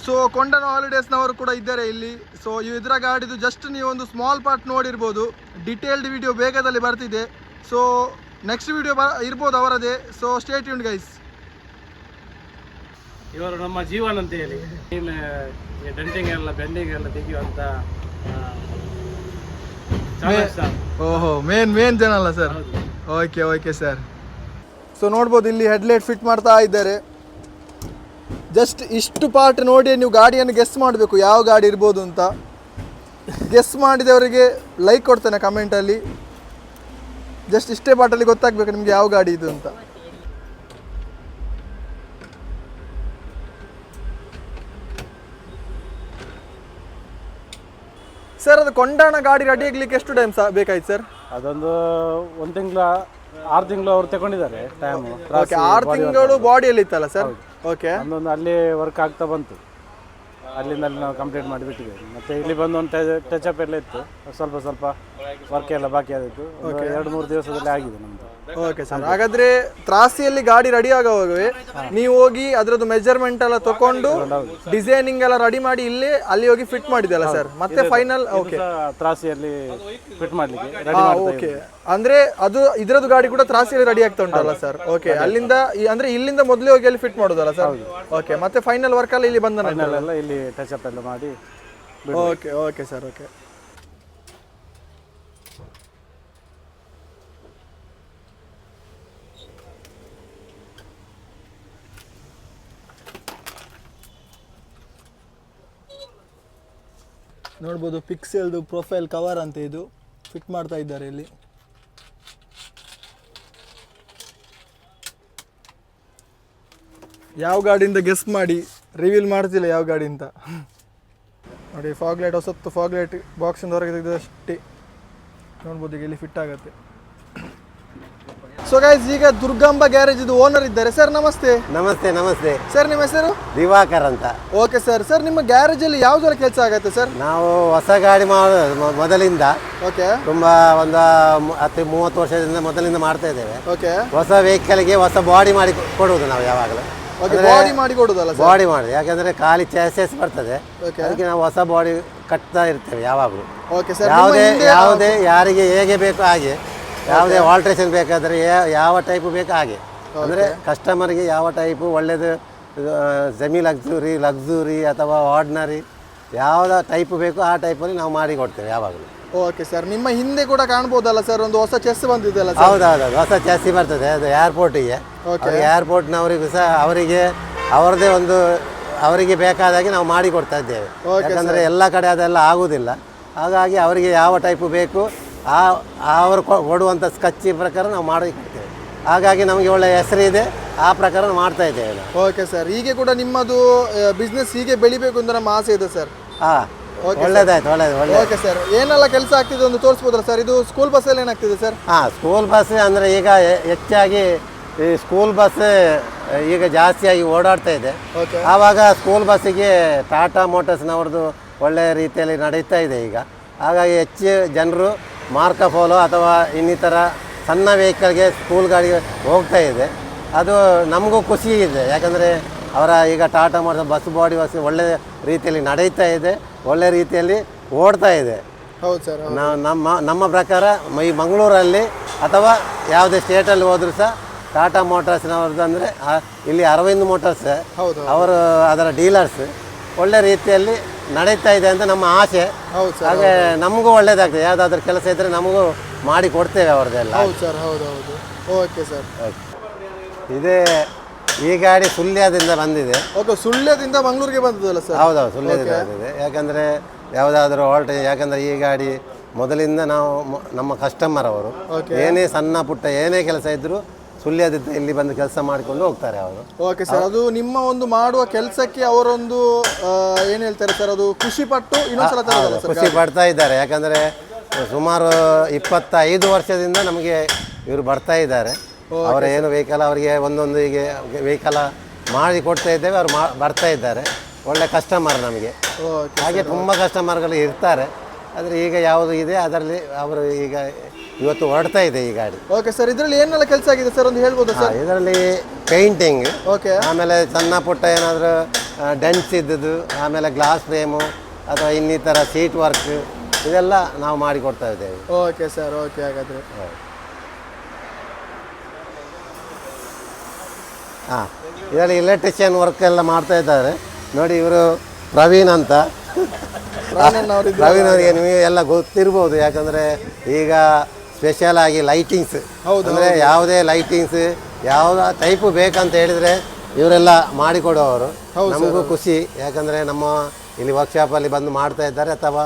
ಸೊ ಕೊಂಡನ ಹಾಲಿಡೇಸ್ನವರು ಕೂಡ ಇದ್ದಾರೆ ಇಲ್ಲಿ. ಸೊ ಇದರ ಗಾಡಿದು ಜಸ್ಟ್ ನೀವು ಒಂದು ಸ್ಮಾಲ್ ಪಾರ್ಟ್ ನೋಡಿರ್ಬೋದು. ಡಿಟೇಲ್ಡ್ ವಿಡಿಯೋ ಬೇಗದಲ್ಲಿ ಬರ್ತಿದೆ. ಸೊ ನೆಕ್ಸ್ಟ್ ವಿಡಿಯೋ ಇರ್ಬೋದು ಅವರದೇ. So stay tuned guys.
ಇವರು ನಮ್ಮ ಜೀವನ ಅಂತ ಹೇಳಿ ಡೆಂಟಿಂಗ್ ಎಲ್ಲ ಬೆಂಡಿಂಗ್ ಎಲ್ಲ ತೆಗೆಯುವಂತ
ಓಹೋ ಮೇನ್ ಜನ ಅಲ್ಲ ಸರ್? Okay sir. ಸೊ ನೋಡ್ಬೋದು ಇಲ್ಲಿ ಹೆಡ್ಲೈಟ್ ಫಿಟ್ ಮಾಡ್ತಾ ಇದ್ದಾರೆ. ಜಸ್ಟ್ ಇಷ್ಟು ಪಾರ್ಟ್ ನೋಡಿ ನೀವು ಗಾಡಿಯನ್ನು ಗೆಸ್ ಮಾಡಬೇಕು ಯಾವ ಗಾಡಿ ಇರ್ಬೋದು ಅಂತ. ಗೆಸ್ ಮಾಡಿದವರಿಗೆ ಲೈಕ್ ಕೊಡ್ತೇನೆ ಕಮೆಂಟಲ್ಲಿ. ಜಸ್ಟ್ ಇಷ್ಟೇ ಪಾರ್ಟಲ್ಲಿ ಗೊತ್ತಾಗಬೇಕು ನಿಮಗೆ ಯಾವ ಗಾಡಿ ಇದು ಅಂತ. ಸರ್ ಅದು ಕೊಂಡಾಣ ಗಾಡಿ ರೆಡಿ ಆಗ್ಲಿಕ್ಕೆ ಎಷ್ಟು ಟೈಮ್ ಬೇಕಾಯ್ತು ಸರ್?
ಅದೊಂದು 1 ತಿಂಗಳು 6 ತಿಂಗಳು ಅವ್ರು ತಗೊಂಡಿದ್ದಾರೆ ಟೈಮ್.
6 ತಿಂಗಳು ಬಾಡಿಯಲ್ಲಿ ಇತ್ತಲ್ಲ ಸರ್? ಓಕೆ.
ಒಂದೊಂದು ಅಲ್ಲಿ ವರ್ಕ್ ಆಗ್ತಾ ಬಂತು. ಅಲ್ಲಿಂದ ಅಲ್ಲಿ ನಾವು ಕಂಪ್ಲೀಟ್ ಮಾಡಿಬಿಟ್ಟಿದ್ದೇವೆ. ಮತ್ತೆ ಇಲ್ಲಿ ಬಂದು ಒಂದು ಟಚಪ್ ಎಲ್ಲ ಇತ್ತು. ಸ್ವಲ್ಪ ವರ್ಕ್ ಎಲ್ಲ ಬಾಕಿ ಆಗಿತ್ತು. 2-3 ದಿವಸದಲ್ಲಿ ಆಗಿದೆ ನಮ್ದು.
Okay sir. ಹಾಗಾದ್ರೆ ತ್ರಾಸಿಯಲ್ಲಿ ಗಾಡಿ ರೆಡಿ ಆಗೋವಾಗವೇ ನೀವು ಹೋಗಿ ಅದರದ್ದು ಮೆಜರ್ಮೆಂಟ್ ಎಲ್ಲ ತಕೊಂಡು ಡಿಸೈನಿಂಗ್ ಎಲ್ಲ ರೆಡಿ ಮಾಡಿ ಇಲ್ಲಿ ಅಲ್ಲಿ ಹೋಗಿ ಫಿಟ್ ಮಾಡಿದಲ್ಲ ಸರ್? ಮತ್ತೆ ಫೈನಲ್ ಓಕೆ
ತ್ರಾಸಿಯಲ್ಲಿ ಫಿಟ್ ಮಾಡ್ಲಿಕ್ಕೆ
ಓಕೆ. ಅಂದ್ರೆ ಅದು ಇದರದ್ದು ಗಾಡಿ ಕೂಡ ತ್ರಾಸಿಯಲ್ಲಿ ರೆಡಿ ಆಗ್ತಾ ಉಂಟಲ್ಲ ಸರ್? ಓಕೆ. ಅಲ್ಲಿಂದ ಅಂದ್ರೆ ಇಲ್ಲಿಂದ ಮೊದಲೇ ಹೋಗಿ ಅಲ್ಲಿ ಫಿಟ್ ಮಾಡೋದಲ್ಲ ಸರ್? ಓಕೆ. ಮತ್ತೆ ಫೈನಲ್ ವರ್ಕ್ ಅಲ್ಲಿ ಇಲ್ಲಿ ಬಂದ
ಎಲ್ಲ ಇಲ್ಲಿ ಟಚಪ್ ಎಲ್ಲ ಮಾಡಿ.
Okay sir. ಓಕೆ. ನೋಡ್ಬೋದು ಪಿಕ್ಸೆಲ್ದು ಪ್ರೊಫೈಲ್ ಕವರ್ ಅಂತ ಇದು ಫಿಟ್ ಮಾಡ್ತಾ ಇದ್ದಾರೆ ಇಲ್ಲಿ. ಯಾವ ಗಾಡಿಯಿಂದ ಗೆಸ್ ಮಾಡಿ, ರಿವೀಲ್ ಮಾಡ್ತಿಲ್ಲ ಯಾವ ಗಾಡಿ ಅಂತ ನೋಡಿ. ಫಾಗ್ ಲೈಟ್ ಹೊಸತ್ತು ಫಾಗ್ ಲೈಟ್ ಬಾಕ್ಸಿಂದ ಹೊರಗೆ ತೆಗೆದಷ್ಟೇ ನೋಡ್ಬೋದು ಈಗ ಇಲ್ಲಿ ಫಿಟ್ ಆಗುತ್ತೆ. ಸೊ ಗೈಸ್ ಈಗ ದುರ್ಗಾಂಬ ಗ್ಯಾರೇಜ್ ಇದು ಓನರ್ ಇದ್ದಾರೆ. ಸರ್ ನಮಸ್ತೆ.
ನಮಸ್ತೆ
ಸರ್ ನಿಮ್ಮ ಹೆಸರು?
ದಿವಾಕರ್ ಅಂತ.
ಓಕೆ ಸರ್ ನಿಮ್ಮ ಗ್ಯಾರೇಜ್ ಅಲ್ಲಿ ಯಾವ್ದೆಲ್ಲ ಕೆಲಸ ಆಗುತ್ತೆ ಸರ್?
ನಾವು ಹೊಸ ಗಾಡಿ ಮೊದಲಿಂದ
ಓಕೆ
ತುಂಬಾ ಒಂದು 30 ವರ್ಷದಿಂದ ಮೊದಲಿಂದ ಮಾಡ್ತಾ ಇದ್ದೇವೆ.
ಓಕೆ.
ಹೊಸ ವೆಹಿಕಲ್ಗೆ ಹೊಸ ಬಾಡಿ ಮಾಡಿ ಕೊಡುವುದು ನಾವು ಯಾವಾಗಲೂ.
ಬಾಡಿ ಮಾಡಿ ಕೊಡುದಲ್ಲ ಸರ್?
ಬಾಡಿ ಮಾಡುದು, ಯಾಕಂದ್ರೆ ಖಾಲಿ ಚಾಸಸ್ ಬರ್ತದೆ, ಅದಕ್ಕೆ ನಾವು ಹೊಸ ಬಾಡಿ ಕಟ್ತಾ ಇರ್ತೇವೆ ಯಾವಾಗಲೂ.
Okay sir.
ಯಾವುದೇ ಯಾರಿಗೆ ಹೇಗೆ ಬೇಕು ಹಾಗೆ, ಯಾವುದೇ ಆಲ್ಟ್ರೇಷನ್ ಬೇಕಾದರೆ ಯಾವ ಟೈಪು ಬೇಕು ಹಾಗೆ, ಅಂದರೆ ಕಸ್ಟಮರ್ಗೆ ಯಾವ ಟೈಪು ಒಳ್ಳೆಯದು ಸೆಮಿ ಲಕ್ಸುರಿ ಅಥವಾ ಆರ್ಡಿನರಿ ಯಾವುದ ಟೈಪು ಬೇಕು ಆ ಟೈಪಲ್ಲಿ ನಾವು ಮಾಡಿ ಕೊಡ್ತೇವೆ ಯಾವಾಗಲೂ.
Okay sir. ನಿಮ್ಮ ಹಿಂದೆ ಕೂಡ ಕಾಣ್ಬೋದಲ್ಲ ಸರ್ ಒಂದು ಹೊಸ ಚೆಸ್ ಬಂದಿದೆಯಲ್ಲ ಸರ್?
ಹೌದೌದು, ಹೊಸ ಚೆಸ್ ಬರ್ತದೆ ಅದು ಏರ್ಪೋರ್ಟಿಗೆ. ಏರ್ಪೋರ್ಟ್ನವರಿಗೂ ಸಹ ಅವರದೇ ಒಂದು ಅವರಿಗೆ ಬೇಕಾದಾಗೆ ನಾವು ಮಾಡಿ ಕೊಡ್ತಾ ಇದ್ದೇವೆ. ಯಾಕಂದರೆ ಎಲ್ಲ ಕಡೆ ಅದೆಲ್ಲ ಆಗುವುದಿಲ್ಲ. ಹಾಗಾಗಿ ಅವರಿಗೆ ಯಾವ ಟೈಪು ಬೇಕು ಅವರು ಕೊಡುವಂಥ ಸ್ಕಚ್ಚಿ ಪ್ರಕಾರ ನಾವು ಮಾಡಿ ಕೊಡ್ತೇವೆ. ಹಾಗಾಗಿ ನಮಗೆ ಒಳ್ಳೆಯ ಹೆಸರಿದೆ, ಆ ಪ್ರಕಾರ ನಾವು ಮಾಡ್ತಾ ಇದ್ದೇವೆ ನಾವು.
Okay sir. ಹೀಗೆ ಕೂಡ ನಿಮ್ಮದು ಬಿಸ್ನೆಸ್ ಹೀಗೆ ಬೆಳಿಬೇಕು ಅಂತ ನಮ್ಮ ಆಸೆ ಇದೆ ಸರ್.
ಒಳ್ಳೇದಾಯ್ತು.
Okay sir. ಏನೆಲ್ಲ ಕೆಲಸ ಆಗ್ತಿದೆ ಒಂದು ತೋರಿಸ್ಬೋದಲ್ಲ ಸರ್? ಇದು ಸ್ಕೂಲ್ ಬಸ್ಸಲ್ಲಿ ಏನಾಗ್ತಿದೆ ಸರ್?
ಸ್ಕೂಲ್ ಬಸ್ ಅಂದರೆ ಈಗ ಹೆಚ್ಚಾಗಿ ಈ ಸ್ಕೂಲ್ ಬಸ್ ಈಗ ಜಾಸ್ತಿಯಾಗಿ ಓಡಾಡ್ತಾ ಇದೆ. ಆವಾಗ ಸ್ಕೂಲ್ ಬಸ್ಸಿಗೆ ಟಾಟಾ ಮೋಟರ್ಸ್ನವ್ರದ್ದು ಒಳ್ಳೆಯ ರೀತಿಯಲ್ಲಿ ನಡೀತಾ ಇದೆ ಈಗ. ಹಾಗಾಗಿ ಹೆಚ್ಚು ಜನರು ಮಾರ್ಕೋ ಪೋಲೋ ಅಥವಾ ಇನ್ನಿತರ ಸಣ್ಣ ವೆಹಿಕಲ್ಗೆ ಸ್ಕೂಲ್ ಗಾಡಿಗೆ ಹೋಗ್ತಾ ಇದೆ. ಅದು ನಮಗೂ ಖುಷಿ ಇದೆ, ಯಾಕಂದರೆ ಅವರ ಈಗ Tata motors bus body bus ಒಳ್ಳೆಯ ರೀತಿಯಲ್ಲಿ ನಡೀತಾ ಇದೆ, ಒಳ್ಳೆಯ ರೀತಿಯಲ್ಲಿ ಓಡ್ತಾ ಇದೆ.
ಹೌದು ಸರ್.
ನಮ್ಮ ಪ್ರಕಾರ ಈ ಮಂಗಳೂರಲ್ಲಿ ಅಥವಾ ಯಾವುದೇ ಸ್ಟೇಟಲ್ಲಿ ಹೋದರೂ ಸಹ ಟಾಟಾ ಮೋಟರ್ಸ್ನವ್ರದ್ದು ಅಂದರೆ ಇಲ್ಲಿ ಅರವಿಂದ್ ಮೋಟರ್ಸ್ ಅವರು ಅದರ ಡೀಲರ್ಸ್ ಒಳ್ಳೆ ರೀತಿಯಲ್ಲಿ ನಡೀತಾ ಇದೆ ಅಂತ ನಮ್ಮ ಆಸೆ. ಹಾಗೆ ನಮಗೂ ಒಳ್ಳೇದಾಗ್ತದೆ, ಯಾವುದಾದ್ರೂ ಕೆಲಸ ಇದ್ದರೆ ನಮಗೂ ಮಾಡಿ ಕೊಡ್ತೇವೆ ಅವ್ರದ್ದೆಲ್ಲ.
ಹೌದು ಸರ್. ಹೌದು. Okay sir.
ಇದೇ ಈ ಗಾಡಿ ಸುಳ್ಯದಿಂದ ಬಂದಿದೆ.
ಓಕೆ. ಸುಳ್ಯದಿಂದ ಮಂಗಳೂರಿಗೆ ಬಂದದಲ್ಲ ಸರ್?
ಹೌದೌದು, ಸುಳ್ಯದಿಂದ ಬಂದಿದೆ. ಯಾಕಂದರೆ ಯಾವುದಾದ್ರೂ ಯಾಕಂದರೆ ಈ ಗಾಡಿ ಮೊದಲಿಂದ ನಾವು ನಮ್ಮ ಕಸ್ಟಮರ್ ಅವರು ಏನೇ ಸಣ್ಣ ಪುಟ್ಟ ಏನೇ ಕೆಲಸ ಇದ್ದರೂ ಸುಳ್ಯದಿಂದ ಇಲ್ಲಿ ಬಂದು ಕೆಲಸ ಮಾಡಿಕೊಂಡು ಹೋಗ್ತಾರೆ ಅವರು. Okay
sir. ಅದು ನಿಮ್ಮ ಒಂದು ಮಾಡುವ ಕೆಲಸಕ್ಕೆ ಅವರೊಂದು ಏನು ಹೇಳ್ತಾರೆ ಸರ್, ಅದು ಖುಷಿ ಪಟ್ಟು ಇನ್ನೊಂದ್ಸಲ
ಖುಷಿ ಪಡ್ತಾ ಇದ್ದಾರೆ. ಯಾಕಂದರೆ ಸುಮಾರು 25 ವರ್ಷದಿಂದ ನಮಗೆ ಇವರು ಬರ್ತಾ ಇದ್ದಾರೆ. ಅವರ ಏನು ವೆಹಿಕಲ್ ಅವರಿಗೆ ಒಂದೊಂದು ಈಗ ವೆಹಿಕಲ್ ಮಾಡಿ ಕೊಡ್ತಾ ಇದ್ದೇವೆ, ಅವರು ಬರ್ತಾ ಇದ್ದಾರೆ. ಒಳ್ಳೆ ಕಸ್ಟಮರ್ ನಮಗೆ. ಹಾಗೆ ತುಂಬ ಕಸ್ಟಮರ್ಗಳು ಇರ್ತಾರೆ. ಆದರೆ ಈಗ ಯಾವುದು ಇದೆ ಅದರಲ್ಲಿ ಅವರು ಈಗ ಇವತ್ತು ಹೊರಡ್ತಾ ಇದೆ ಈ ಗಾಡಿ.
Okay sir. ಇದರಲ್ಲಿ ಏನೆಲ್ಲ ಕೆಲಸ ಆಗಿದೆ ಸರ್ ಒಂದು ಹೇಳ್ಬೋದಾ ಸರ್?
ಇದರಲ್ಲಿ ಪೇಂಟಿಂಗ್,
ಓಕೆ,
ಆಮೇಲೆ ಸಣ್ಣ ಪುಟ್ಟ ಏನಾದರೂ ಡೆನ್ಸ್ ಇದ್ದದ್ದು, ಆಮೇಲೆ ಗ್ಲಾಸ್ ಫ್ರೇಮು ಅಥವಾ ಇನ್ನಿತರ ಸೀಟ್ ವರ್ಕ್ ಇದೆಲ್ಲ ನಾವು ಮಾಡಿಕೊಡ್ತಾ ಇದ್ದೇವೆ.
Okay sir, okay. ಹಾಗಾದರೆ
ಹಾಂ, ಇದರಲ್ಲಿ ಎಲೆಕ್ಟ್ರಿಷಿಯನ್ ವರ್ಕ್ ಎಲ್ಲ ಮಾಡ್ತಾ ಇದ್ದಾರೆ ನೋಡಿ. ಇವರು ಪ್ರವೀಣ್ ಅಂತ. ಪ್ರವೀಣ್ ಅವರಿಗೆ ನಿಮಗೆ ಎಲ್ಲ ಗೊತ್ತಿರ್ಬೋದು, ಯಾಕಂದರೆ ಈಗ ಸ್ಪೆಷಲ್ ಆಗಿ ಲೈಟಿಂಗ್ಸ್ ಅಂದರೆ ಯಾವುದೇ ಲೈಟಿಂಗ್ಸ್ ಯಾವ ಟೈಪು ಬೇಕಂತ ಹೇಳಿದರೆ ಇವರೆಲ್ಲ ಮಾಡಿಕೊಡುವವರು. ನಮಗೂ ಖುಷಿ, ಯಾಕಂದರೆ ನಮ್ಮ ಇಲ್ಲಿ ವರ್ಕ್ಶಾಪಲ್ಲಿ ಬಂದು ಮಾಡ್ತಾ ಇದ್ದಾರೆ, ಅಥವಾ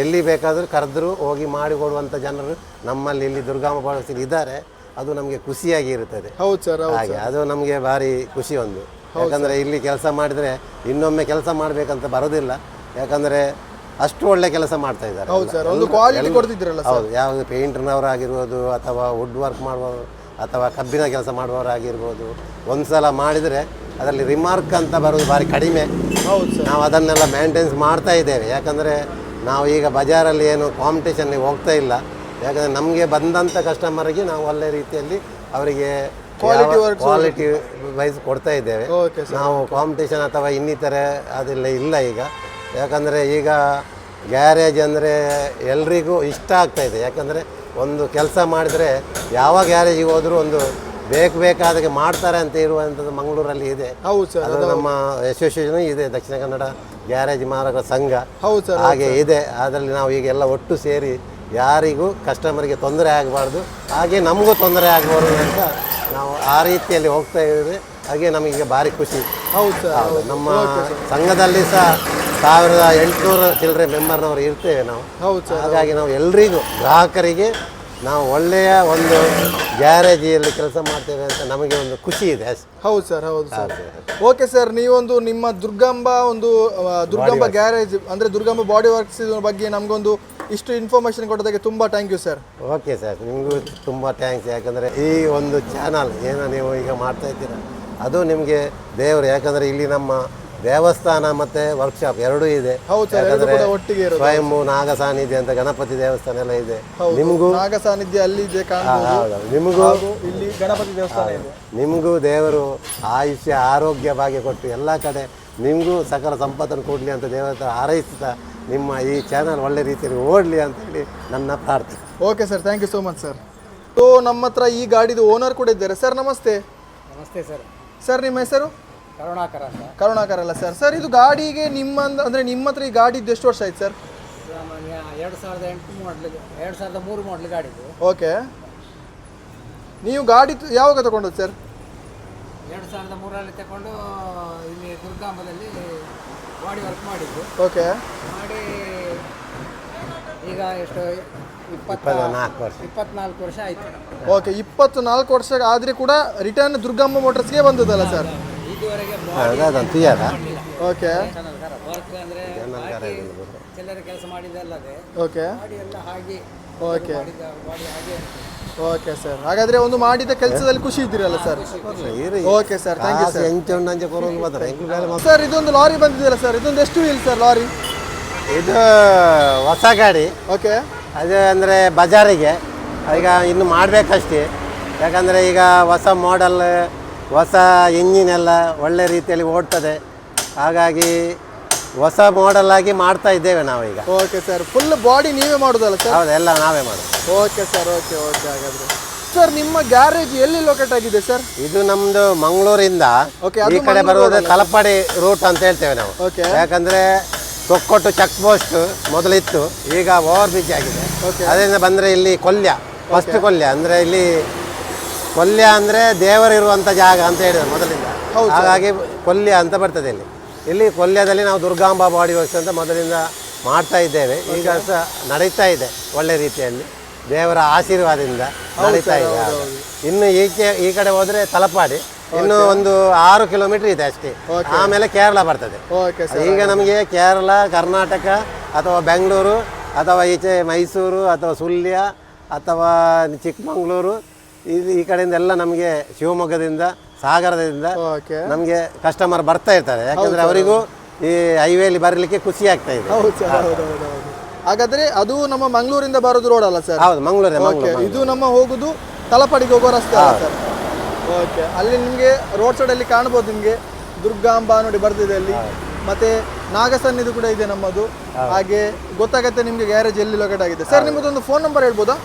ಎಲ್ಲಿ ಬೇಕಾದರೂ ಕರೆದರೂ ಹೋಗಿ ಮಾಡಿಕೊಡುವಂಥ ಜನರು ನಮ್ಮಲ್ಲಿ ಇಲ್ಲಿ ದುರ್ಗಾಂಬ ಬಾಳಸಿಲಿ ಇದ್ದಾರೆ. ಅದು ನಮಗೆ ಖುಷಿಯಾಗಿ ಇರುತ್ತದೆ.
ಹೌದು ಸರ್.
ಹಾಗೆ ಅದು ನಮಗೆ ಭಾರಿ ಖುಷಿ ಒಂದು, ಯಾಕಂದರೆ ಇಲ್ಲಿ ಕೆಲಸ ಮಾಡಿದರೆ ಇನ್ನೊಮ್ಮೆ ಕೆಲಸ ಮಾಡಬೇಕಂತ ಬರೋದಿಲ್ಲ, ಯಾಕಂದರೆ ಅಷ್ಟು ಒಳ್ಳೆ ಕೆಲಸ ಮಾಡ್ತಾ ಇದ್ದಾರೆ. ಹೌದು, ಯಾವುದು ಪೇಂಟ್ರ್ನವರಾಗಿರ್ಬೋದು ಅಥವಾ ವುಡ್ ವರ್ಕ್ ಮಾಡುವವರು ಅಥವಾ ಕಬ್ಬಿನ ಕೆಲಸ ಮಾಡುವವರಾಗಿರ್ಬೋದು, ಒಂದು ಸಲ ಮಾಡಿದರೆ ಅದರಲ್ಲಿ ರಿಮಾರ್ಕ್ ಅಂತ ಬರೋದು ಭಾರಿ ಕಡಿಮೆ. ನಾವು ಅದನ್ನೆಲ್ಲ ಮೇಂಟೆನ್ಸ್ ಮಾಡ್ತಾ ಇದ್ದೇವೆ, ಯಾಕಂದರೆ ನಾವು ಈಗ ಬಜಾರಲ್ಲಿ ಏನು ಕಾಂಪಿಟೇಷನ್ಗೆ ಹೋಗ್ತಾ ಇಲ್ಲ. ಯಾಕಂದರೆ ನಮಗೆ ಬಂದಂಥ ಕಸ್ಟಮರಿಗೆ ನಾವು ಒಳ್ಳೆ ರೀತಿಯಲ್ಲಿ ಅವರಿಗೆ ಕ್ವಾಲಿಟಿ ವೈಸ್ ಕೊಡ್ತಾ ಇದ್ದೇವೆ. ನಾವು ಕಾಂಪಿಟೇಷನ್ ಅಥವಾ ಇನ್ನಿತರೆ ಅದೆಲ್ಲ ಇಲ್ಲ ಈಗ. ಯಾಕಂದರೆ ಈಗ ಗ್ಯಾರೇಜ್ ಅಂದರೆ ಎಲ್ರಿಗೂ ಇಷ್ಟ ಆಗ್ತಾ ಇದೆ. ಯಾಕಂದರೆ ಒಂದು ಕೆಲಸ ಮಾಡಿದರೆ ಯಾವ ಗ್ಯಾರೇಜಿಗೆ ಹೋದರೂ ಒಂದು ಬೇಕಾದಾಗೆ ಮಾಡ್ತಾರೆ ಅಂತ ಇರುವಂಥದ್ದು ಮಂಗಳೂರಲ್ಲಿ ಇದೆ. ಅದು ನಮ್ಮ ಅಸೋಸಿಯೇಷನ್ ಇದೆ, ದಕ್ಷಿಣ ಕನ್ನಡ ಗ್ಯಾರೇಜ್ ಮಾಲಕರ ಸಂಘ ಹಾಗೆ ಇದೆ. ಅದರಲ್ಲಿ ನಾವು ಈಗೆಲ್ಲ ಒಟ್ಟು ಸೇರಿ ಯಾರಿಗೂ ಕಸ್ಟಮರ್ಗೆ ತೊಂದರೆ ಆಗಬಾರ್ದು, ಹಾಗೆ ನಮಗೂ ತೊಂದರೆ ಆಗಬಾರ್ದು ಅಂತ ನಾವು ಆ ರೀತಿಯಲ್ಲಿ ಹೋಗ್ತಾ ಇದ್ದೇವೆ. ಹಾಗೆ ನಮಗೀಗ ಭಾರಿ ಖುಷಿ. ನಮ್ಮ ಸಂಘದಲ್ಲಿ ಸಹ 1800 ಚಿಲ್ಲರೆ ಮೆಂಬರ್ನವರು ಇರ್ತೇವೆ ನಾವು. ಹಾಗಾಗಿ ನಾವು ಎಲ್ರಿಗೂ ಗ್ರಾಹಕರಿಗೆ ನಾವು ಒಳ್ಳೆಯ ಒಂದು ಗ್ಯಾರೇಜಿಯಲ್ಲಿ ಕೆಲಸ ಮಾಡ್ತೇವೆ ಅಂತ ನಮಗೆ ಒಂದು ಖುಷಿ ಇದೆ.
ಹೌದು ಸರ್, ಹೌದು ಸರ್. ಓಕೆ ಸರ್, ನೀವೊಂದು ನಿಮ್ಮ ದುರ್ಗಾಂಬ ಗ್ಯಾರೇಜ್ ಅಂದರೆ ದುರ್ಗಾಂಬ ಬಾಡಿ ವರ್ಕ್ಸ್ ಬಗ್ಗೆ ನಮಗೊಂದು ಇಷ್ಟು ಇನ್ಫಾರ್ಮೇಷನ್ ಕೊಟ್ಟೋದಕ್ಕೆ ತುಂಬ thank you sir.
Okay sir, ನಿಮಗೂ ತುಂಬ ಥ್ಯಾಂಕ್ಸ್. ಯಾಕಂದರೆ ಈ ಒಂದು ಚಾನಲ್ ಏನೋ ನೀವು ಈಗ ಮಾಡ್ತಾ ಇದ್ದೀರ ಅದು ನಿಮಗೆ ದೇವರು, ಯಾಕಂದರೆ ಇಲ್ಲಿ ನಮ್ಮ ದೇವಸ್ಥಾನ ಮತ್ತು ವರ್ಕ್ಶಾಪ್ ಎರಡೂ ಇದೆ. ಯಾಕಂದರೆ ಸ್ವಯಂಭೂ ನಾಗ ಸಾನ್ನಿಧ್ಯ ಅಂತ ಗಣಪತಿ ದೇವಸ್ಥಾನ ಎಲ್ಲ ಇದೆ. ನಿಮಗೂ
ನಾಗ ಸಾನ್ನಿಧ್ಯ ಅಲ್ಲಿ ಇದೆ,
ನಿಮಗೂ
ಇಲ್ಲಿ ಗಣಪತಿ ದೇವಸ್ಥಾನ ಇದೆ.
ನಿಮಗೂ ದೇವರು ಆಯುಷ್ಯ ಆರೋಗ್ಯ ಭಾಗ್ಯ ಕೊಟ್ಟು ಎಲ್ಲ ಕಡೆ ನಿಮಗೂ ಸಕಲ ಸಂಪತ್ತನ್ನು ಕೊಡಲಿ ಅಂತ ದೇವರ ಹಾರೈಸ್ತಾ ನಿಮ್ಮ ಈ ಚಾನಲ್ ಒಳ್ಳೆ ರೀತಿಯಲ್ಲಿ ಓಡಲಿ ಅಂತೇಳಿ ನನ್ನ ಪ್ರಾರ್ಥನೆ.
Okay sir, thank you so much sir. So ನಮ್ಮ ಹತ್ರ ಈ ಗಾಡಿದು ಓನರ್ ಕೂಡ ಇದ್ದಾರೆ. ಸರ್ ನಮಸ್ತೆ.
ನಮಸ್ತೆ ಸರ್.
ಸರ್ ನಿಮ್ಮ ಹೆಸರು?
ಕರುಣಾಕರ ಅಂತ.
ಕರುಣಾಕರ ಅಲ್ಲ ಸರ್. ಸರ್ ಇದು ಗಾಡಿಗೆ ಅಂದರೆ ನಿಮ್ಮ ಹತ್ರ ಈ ಗಾಡಿದ್ದು ಎಷ್ಟು ವರ್ಷ ಆಯ್ತು ಸರ್?
2008 ಮಾಡಲ್, 2003 ಮಾಡಲ್ ಗಾಡಿದು.
ಓಕೆ. ನೀವು ಗಾಡಿ ಯಾವಾಗ ತಗೊಂಡದ್ದು ಸರ್?
2003ರಲ್ಲಿ ತಗೊಂಡು ಇಲ್ಲಿ ದುರ್ಗಾಂಬದಲ್ಲಿ ಬಾಡಿ ವರ್ಕ್ ಮಾಡಿದ್ದು.
ಓಕೆ.
ಮಾಡಿ ಈಗ ಎಷ್ಟು 24 ವರ್ಷ ಆಯಿತು.
ಓಕೆ, 24 ವರ್ಷ ಆದರೆ ಕೂಡ ರಿಟರ್ನ್ ದುರ್ಗಾಂಬ ಮೋಟರ್ಸ್ಗೆ ಬಂದದಲ್ಲ ಸರ್?
ಇದುವರೆಗೆ
ಓಕೆ.
ವರ್ಕ್ ಅಂದರೆ ಚಿಲ್ಲರೆ ಕೆಲಸ ಮಾಡಿದ್ದಲ್ಲದೆ
ಓಕೆ
ಬಾಡಿ ಎಲ್ಲ ಹಾಗೆ.
ಓಕೆ
ಬಾಡಿ ಹಾಗೆ.
ಓಕೆ ಸರ್, ಹಾಗಾದರೆ ಒಂದು ಮಾಡಿದ ಕೆಲಸದಲ್ಲಿ ಖುಷಿ ಇದ್ದೀರಲ್ಲ ಸರ್? Okay sir, thank you sir. Sir ಇದೊಂದು ಲಾರಿ ಬಂದಿದೆಯಲ್ಲ ಸರ್, ಇದೊಂದು ಎಷ್ಟು ವೀಲ್ ಸರ್ ಲಾರಿ?
ಇದು ಹೊಸ ಗಾಡಿ.
ಓಕೆ.
ಅದು ಅಂದರೆ ಬಜಾರಿಗೆ ಈಗ ಇನ್ನು ಮಾಡಬೇಕಷ್ಟೇ. ಯಾಕಂದರೆ ಈಗ ಹೊಸ ಮಾಡೆಲ್, ಹೊಸ ಇಂಜಿನ್ ಎಲ್ಲ ಒಳ್ಳೆ ರೀತಿಯಲ್ಲಿ ಓಡ್ತದೆ. ಹಾಗಾಗಿ ಹೊಸ ಮಾಡೆಲ್ ಆಗಿ ಮಾಡ್ತಾ ಇದ್ದೇವೆ ನಾವೀಗ.
ಓಕೆ ಸರ್, ಫುಲ್ ಬಾಡಿ ನೀವೇ ಮಾಡೋದಲ್ಲ ಸರ್?
ಹೌದು, ಎಲ್ಲ ನಾವೇ ಮಾಡೋದು.
Okay sir, okay okay. ಹಾಗಾದರೆ ಸರ್ ನಿಮ್ಮ ಗ್ಯಾರೇಜ್ ಎಲ್ಲಿ ಲೊಕೇಟ್ ಆಗಿದೆ ಸರ್?
ಇದು ನಮ್ಮದು ಮಂಗಳೂರಿಂದ ಈ ಕಡೆ ಬರುವುದು ತಲಪಾಡಿ ರೂಟ್ ಅಂತ ಹೇಳ್ತೇವೆ ನಾವು.
ಓಕೆ.
ಯಾಕಂದರೆ ತೊಕ್ಕೊಟ್ಟು ಚೆಕ್ ಪೋಸ್ಟ್ ಮೊದಲಿತ್ತು, ಈಗ ಓವರ್ ಬ್ರಿಡ್ಜ್ ಆಗಿದೆ. ಅದರಿಂದ ಬಂದರೆ ಇಲ್ಲಿ ಕೊಲ್ಯ, ಫಸ್ಟ್ ಕೊಲ್ಯ ಅಂದರೆ ಇಲ್ಲಿ ಕೊಲ್ಯ ಅಂದರೆ ದೇವರಿರುವಂಥ ಜಾಗ ಅಂತ ಹೇಳಿದ್ರು ಮೊದಲಿಂದ. ಹಾಗಾಗಿ ಕೊಲ್ಯ ಅಂತ ಬರ್ತದೆ ಇಲ್ಲಿ. ಇಲ್ಲಿ ಕೊಲ್ಯದಲ್ಲಿ ನಾವು ದುರ್ಗಾಂಬ ಬಾಡಿ ವರ್ಕ್ಸ್ ಅಂತ ಮೊದಲಿಂದ ಮಾಡ್ತಾ ಇದ್ದೇವೆ. ಈಗ ಸಹ ನಡೀತಾ ಇದೆ ಒಳ್ಳೆ ರೀತಿಯಲ್ಲಿ, ದೇವರ ಆಶೀರ್ವಾದದಿಂದ ನಡೀತಾ ಇದೆ. ಇನ್ನು ಈ ಕಡೆ ಹೋದರೆ ತಲಪಾಡಿ, ಇನ್ನು ಒಂದು 6 ಕಿಲೋಮೀಟರ್ ಇದೆ ಅಷ್ಟೇ. ಆಮೇಲೆ ಕೇರಳ ಬರ್ತದೆ. ಈಗ ನಮಗೆ ಕೇರಳ, ಕರ್ನಾಟಕ ಅಥವಾ ಬೆಂಗಳೂರು ಅಥವಾ ಈಚೆ ಮೈಸೂರು ಅಥವಾ ಸುಳ್ಯ ಅಥವಾ ಚಿಕ್ಕಮಗಳೂರು ಈ ಕಡೆಯಿಂದ ಎಲ್ಲ ನಮಗೆ ಶಿವಮೊಗ್ಗದಿಂದ, ಸಾಗರದಿಂದ ನಮಗೆ ಕಸ್ಟಮರ್ ಬರ್ತಾ ಇರ್ತಾರೆ. ಯಾಕಂದರೆ ಅವರಿಗೂ ಈ ಹೈವೇಲಿ ಬರಲಿಕ್ಕೆ ಖುಷಿ ಆಗ್ತಾ ಇದೆ.
ಹಾಗಾದರೆ ಅದು ನಮ್ಮ ಮಂಗಳೂರಿಂದ ಬರೋದು ರೋಡ್ ಅಲ್ಲ ಸರ್?
ಹೌದು, ಮಂಗಳೂರು.
ಇದು ನಮ್ಮ ಹೋಗೋದು ತಲಪಾಡಿಗೆ ಹೋಗೋ ರಸ್ತೆ ಅಲ್ಲ ಸರ್? ಓಕೆ. ಅಲ್ಲಿ ನಿಮಗೆ ರೋಡ್ ಸೈಡಲ್ಲಿ ಕಾಣ್ಬೋದು ನಿಮಗೆ ದುರ್ಗಾಂಬ ನೋಡಿ ಬರ್ತಿದೆ ಅಲ್ಲಿ. ಮತ್ತೆ ನಾಗಸನ್ನಿದು ಕೂಡ ಇದೆ ನಮ್ಮದು. ಹಾಗೆ ಗೊತ್ತಾಗತ್ತೆ ನಿಮಗೆ ಗ್ಯಾರೇಜ್ ಎಲ್ಲಿ ಲೊಕೇಟ್ ಆಗಿದೆ. ಸರ್ ನಿಮ್ಮದೊಂದು ಫೋನ್ ನಂಬರ್ ಹೇಳ್ಬೋದಾ?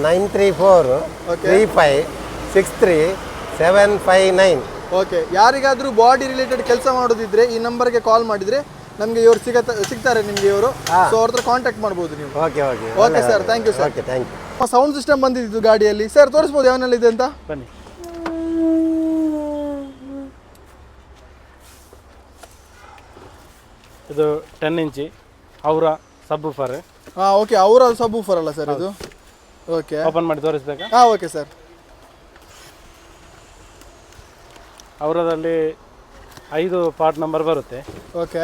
934356759.
ಓಕೆ, ಯಾರಿಗಾದರೂ ಬಾಡಿ ರಿಲೇಟೆಡ್ ಕೆಲಸ ಮಾಡೋದಿದ್ರೆ ಈ ನಂಬರ್ಗೆ ಕಾಲ್ ಮಾಡಿದರೆ ನಮಗೆ ಇವರು ಸಿಗ್ತಾರೆ ನಿಮಗೆ ಇವರು. ಸೊ ಅವ್ರ ಹತ್ರ ಕಾಂಟ್ಯಾಕ್ಟ್ ಮಾಡ್ಬೋದು ನೀವು.
Okay okay
okay sir, thank you sir.
Okay, thank you.
Sound system ಬಂದಿದ್ದು ಗಾಡಿಯಲ್ಲಿ. ಸರ್ ತೋರಿಸ್ಬೋದು ಯಾವನೆಲ್ಲ ಇದೆ ಅಂತ?
ಬನ್ನಿ. ಇದು 10 ಇಂಚಿ ಅವರ ಸಬ್ವೂಫರ್.
ಹಾಂ ಓಕೆ, ಅವರ ಸಬ್ವೂಫರ್ ಅಲ್ಲ ಸರ್ ಇದು? ಓಕೆ,
ಓಪನ್ ಮಾಡಿ ತೋರಿಸ್ಬೇಕಾ?
ಹಾಂ ಓಕೆ ಸರ್.
ಅವರದಲ್ಲಿ 5 ಪಾರ್ಟ್ ನಂಬರ್ ಬರುತ್ತೆ.
ಓಕೆ,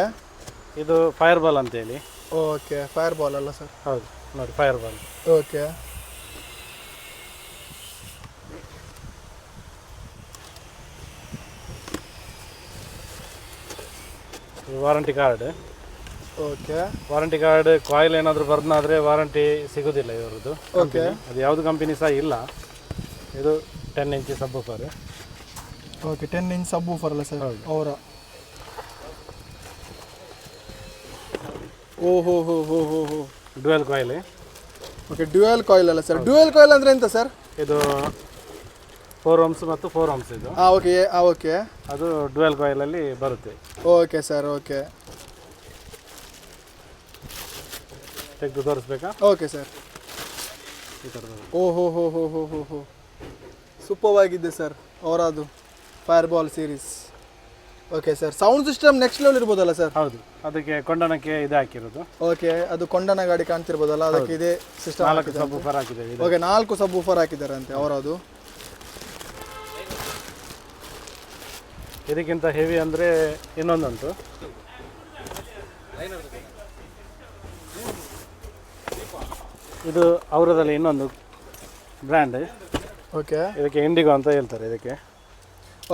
ಇದು ಫೈರ್ ಬಾಲ್ ಅಂತೇಳಿ.
ಓಕೆ, ಫೈರ್ ಬಾಲ್ ಅಲ್ಲ ಸರ್?
ಹೌದು ನೋಡಿ, fire ball.
Okay,
warranty card.
Okay,
warranty card coil ಏನಾದರೂ ಬರ್ನಾದರೆ ವಾರಂಟಿ ಸಿಗೋದಿಲ್ಲ ಇವರದ್ದು.
ಓಕೆ,
ಅದು ಯಾವುದು ಕಂಪನಿ ಸಹ ಇಲ್ಲ. ಇದು 10 ಇಂಚಿ ಸಬ್ವೂಫರ್.
ಓಕೆ, 10 ಇಂಚ್ ಸಬ್ವೂಫರ್ ಅಲ್ಲ ಸರ್ ಅವರ? ಓಹೋ ಹೋ ಹೋ ಹೋ ಹೋ,
dual coil.
Okay, dual coil ಅಲ್ಲ ಸರ್? ಡ್ಯುಯಲ್ ಕಾಯಿಲ್ ಅಂದರೆ ಎಂತ ಸರ್?
ಇದು 4 ohms ಮತ್ತು 4 ohms ಇದು.
ಹಾಂ ಓಕೆ, ಓಕೆ,
ಅದು ಡ್ಯುಯಲ್ ಕಾಯಿಲಲ್ಲಿ ಬರುತ್ತೆ.
Okay sir. ಓಕೆ,
ತೆಗೆದು ತೋರಿಸ್ಬೇಕಾ?
Okay sir.
ಈ ಥರದ್ದು.
ಓಹೋ ಹೋ ಹೋ ಹೋ ಹೋ ಹೋ, ಸೂಪರ್ ಆಗಿದೆ ಸರ್ ಅವರದು fire ball series. Okay sir, sound system next level ಇರ್ಬೋದಲ್ಲ ಸರ್?
ಹೌದು, ಅದಕ್ಕೆ ಕೊಂಡನಕ್ಕೆ ಇದು ಹಾಕಿರೋದು.
ಓಕೆ, ಅದು ಕೊಂಡನ ಗಾಡಿ ಕಾಣ್ತಿರ್ಬೋದಲ್ಲ, ಅದಕ್ಕೆ ಇದೇ ಸಿಸ್ಟಮ್
4 ಸಬ್ವೂಫರ್ ಹಾಕಿದ್ದೇವೆ.
ಓಕೆ, 4 ಸಬ್ವೂಫರ್ ಹಾಕಿದ್ದಾರೆ ಅಂತೆ ಅವರದು.
ಇದಕ್ಕಿಂತ ಹೆವಿ ಅಂದರೆ ಇನ್ನೊಂದುಂಟು. ಇದು ಅವರದಲ್ಲಿ ಇನ್ನೊಂದು ಬ್ರ್ಯಾಂಡ್.
ಓಕೆ,
ಇದಕ್ಕೆ ಇಂಡಿಗೋ ಅಂತ ಹೇಳ್ತಾರೆ ಇದಕ್ಕೆ.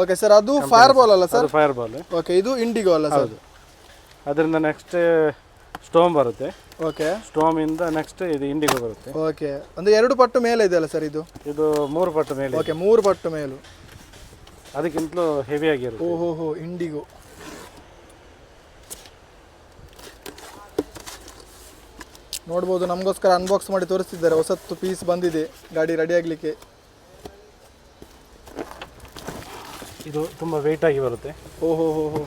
ಓಕೆ ಸರ್, ಅದು ಫೈರ್ ಬಾಲ್ ಅಲ್ಲ ಸರ್?
Fire ball.
ಓಕೆ, ಇದು ಇಂಡಿಗೋ ಅಲ್ಲ ಸರ್?
ಅದರಿಂದ ನೆಕ್ಸ್ಟ್ ಸ್ಟೋಮ್ ಬರುತ್ತೆ.
ಓಕೆ,
ಸ್ಟೋಮಿಂದ ನೆಕ್ಸ್ಟ್ ಇದು ಇಂಡಿಗೋ ಬರುತ್ತೆ.
ಓಕೆ, ಅಂದರೆ 2 ಪಟ್ಟು ಮೇಲೆ ಇದೆ ಅಲ್ಲ ಸರ್ ಇದು?
ಇದು 3 ಪಟ್ಟು ಮೇಲೆ.
ಓಕೆ, 3 ಪಟ್ಟು ಮೇಲು.
ಅದಕ್ಕಿಂತಲೂ ಹೆವಿ ಆಗಿರುತ್ತೆ.
ಓಹೋ ಹೋ, ಇಂಡಿಗೋ. ನೋಡ್ಬೋದು, ನಮಗೋಸ್ಕರ ಅನ್ಬಾಕ್ಸ್ ಮಾಡಿ ತೋರಿಸ್ತಿದ್ದಾರೆ. ಹೊಸತ್ತು ಪೀಸ್ ಬಂದಿದೆ, ಗಾಡಿ ರೆಡಿ ಆಗಲಿಕ್ಕೆ.
ಇದು ತುಂಬ ವೆಯ್ಟ್ ಆಗಿ ಬರುತ್ತೆ.
ಓಹೋ ಹೋ ಹೋ,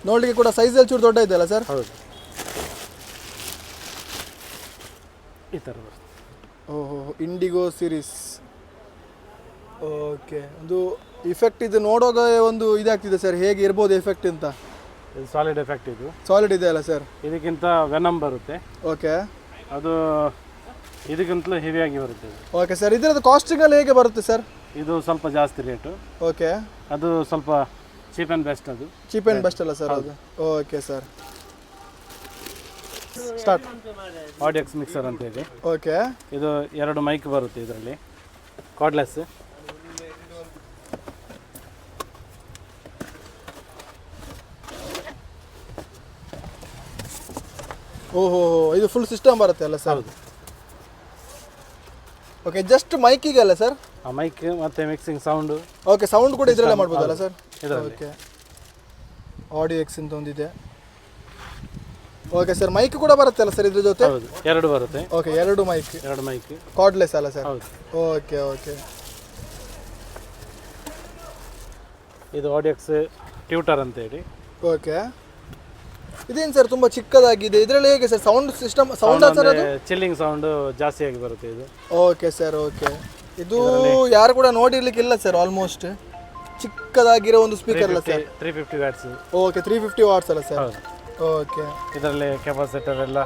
ನೋಡಲಿಕ್ಕೆ ಕೂಡ ಸೈಜಲ್ಲಿ ಚೂರು ದೊಡ್ಡ ಇದೆಯಲ್ಲ ಸರ್?
ಹೌದು, ಈ ಥರ ಬರುತ್ತೆ.
ಓಹೋ, ಇಂಡಿಗೋ ಸೀರೀಸ್. ಓಕೆ, ಒಂದು ಇಫೆಕ್ಟ್ ಇದು ನೋಡುವಾಗ ಒಂದು ಇದಾಗ್ತಿದೆ ಸರ್, ಹೇಗೆ ಇರ್ಬೋದು ಎಫೆಕ್ಟ್ ಅಂತ?
ಇದು ಸಾಲಿಡ್ ಎಫೆಕ್ಟ್. ಇದು
ಸಾಲಿಡ್ ಇದೆ ಅಲ್ಲ ಸರ್?
ಇದಕ್ಕಿಂತ ವೆನಮ್ ಬರುತ್ತೆ.
ಓಕೆ,
ಅದು ಇದಕ್ಕಿಂತಲೂ ಹೆವಿಯಾಗಿ ಬರುತ್ತೆ.
ಓಕೆ ಸರ್, ಇದರದ್ದು ಕಾಸ್ಟಿಂಗಲ್ಲಿ ಹೇಗೆ ಬರುತ್ತೆ ಸರ್?
ಇದು ಸ್ವಲ್ಪ ಜಾಸ್ತಿ ರೇಟು.
ಓಕೆ,
ಅದು ಸ್ವಲ್ಪ ಚೀಪ್ ಆ್ಯಂಡ್ ಬೆಸ್ಟ್. ಅದು
ಚೀಪ್ ಆ್ಯಂಡ್ ಬೆಸ್ಟ್ ಅಲ್ಲ ಸರ್ ಅದು? Okay sir, start.
ಆಡಿಯಕ್ಸ್ ಮಿಕ್ಸರ್ ಅಂತ ಹೇಳಿ.
ಓಕೆ,
ಇದು 2 ಮೈಕ್ ಬರುತ್ತೆ ಇದರಲ್ಲಿ, ಕಾರ್ಡ್ಲೆಸ್.
ಓಹೋ, ಇದು ಫುಲ್ ಸಿಸ್ಟಮ್ ಬರುತ್ತೆ ಅಲ್ಲ ಸರ್?
ಹೌದು.
ಓಕೆ, ಜಸ್ಟ್ ಮೈಕಿಗೆ ಅಲ್ಲ ಸರ್?
ಆ ಮೈಕ್ ಮತ್ತು ಮಿಕ್ಸಿಂಗ್ ಸೌಂಡು.
ಓಕೆ, ಸೌಂಡ್ ಕೂಡ ಇದರಲ್ಲೇ ಮಾಡ್ಬೋದಲ್ಲ ಸರ್?
ಇದರಲ್ಲಿ.
ಓಕೆ, ಆಡಿಯೋ ಎಕ್ಸ್ ಅಂತ ಒಂದಿದೆ. ಓಕೆ ಸರ್, ಮೈಕ್ ಕೂಡ ಬರುತ್ತೆ ಅಲ್ಲ ಸರ್ ಇದ್ರ ಜೊತೆ?
ಹೌದು, 2 ಬರುತ್ತೆ.
Okay, 2 mic.
2 ಮೈಕ್
ಕಾರ್ಡ್ಲೆಸ್ ಅಲ್ಲ ಸರ್?
ಹೌದು.
ಓಕೆ ಓಕೆ,
ಇದು ಆಡಿಯಕ್ಸ್ ಟ್ಯೂಟರ್ ಅಂತೇಳಿ.
ಓಕೆ, ಇದೇನು ಸರ್ ತುಂಬ ಚಿಕ್ಕದಾಗಿದೆ, ಇದರಲ್ಲಿ ಹೇಗೆ sir sound system? Sound sir ಅದು
ಚಿಲ್ಲಿಂಗ್ ಸೌಂಡು ಜಾಸ್ತಿ ಆಗಿ ಬರುತ್ತೆ ಇದು.
Okay sir, okay. ಇದು ಯಾರು ಕೂಡ ನೋಡಿರ್ಲಿಕ್ಕಿಲ್ಲ ಸರ್, ಆಲ್ಮೋಸ್ಟ್ ಚಿಕ್ಕದಾಗಿರೋ ಒಂದು ಸ್ಪೀಕರ್ ಅಲ್ಲ ಸರ್?
350 ವ್ಯಾಟ್ಸ್.
ಓಕೆ, 350 ವಾಟ್ಸ್ ಅಲ್ಲ ಸರ್?
ಹೌದು.
ಓಕೆ,
ಇದರಲ್ಲಿ ಕೆಪಾಸಿಟರ್ ಎಲ್ಲ.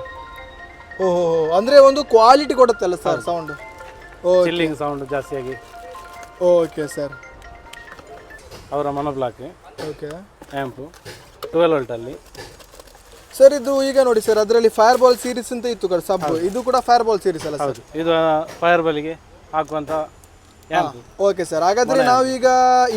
ಓಹೋ, ಅಂದರೆ ಒಂದು ಕ್ವಾಲಿಟಿ ಕೊಡುತ್ತಲ್ಲ ಸರ್ ಸೌಂಡ್?
ಚಿಲ್ಲಿಂಗ್ ಸೌಂಡ್ ಜಾಸ್ತಿಯಾಗಿ.
Okay sir.
ಅವರ ಮೊನೋಬ್ಲಾಕ್.
ಓಕೆ,
ಆ್ಯಂಪು 12 ವೋಲ್ಟಲ್ಲಿ.
ಸರ್ ಇದು ಈಗ ನೋಡಿ ಸರ್, ಅದರಲ್ಲಿ ಫೈರ್ ಬಾಲ್ ಸೀರೀಸ್ ಅಂತ ಇತ್ತು ಸಬ್, ಇದು ಕೂಡ ಫೈರ್ ಬಾಲ್ ಸೀರೀಸ್ ಅಲ್ಲ ಸರ್?
ಹೌದು, ಇದು ಫೈರ್ ಬಾಲಿಗೆ ಹಾಕುವಂಥ ಆ್ಯಂಪ್.
ಓಕೆ ಸರ್, ಹಾಗಾದ್ರೆ ನಾವೀಗ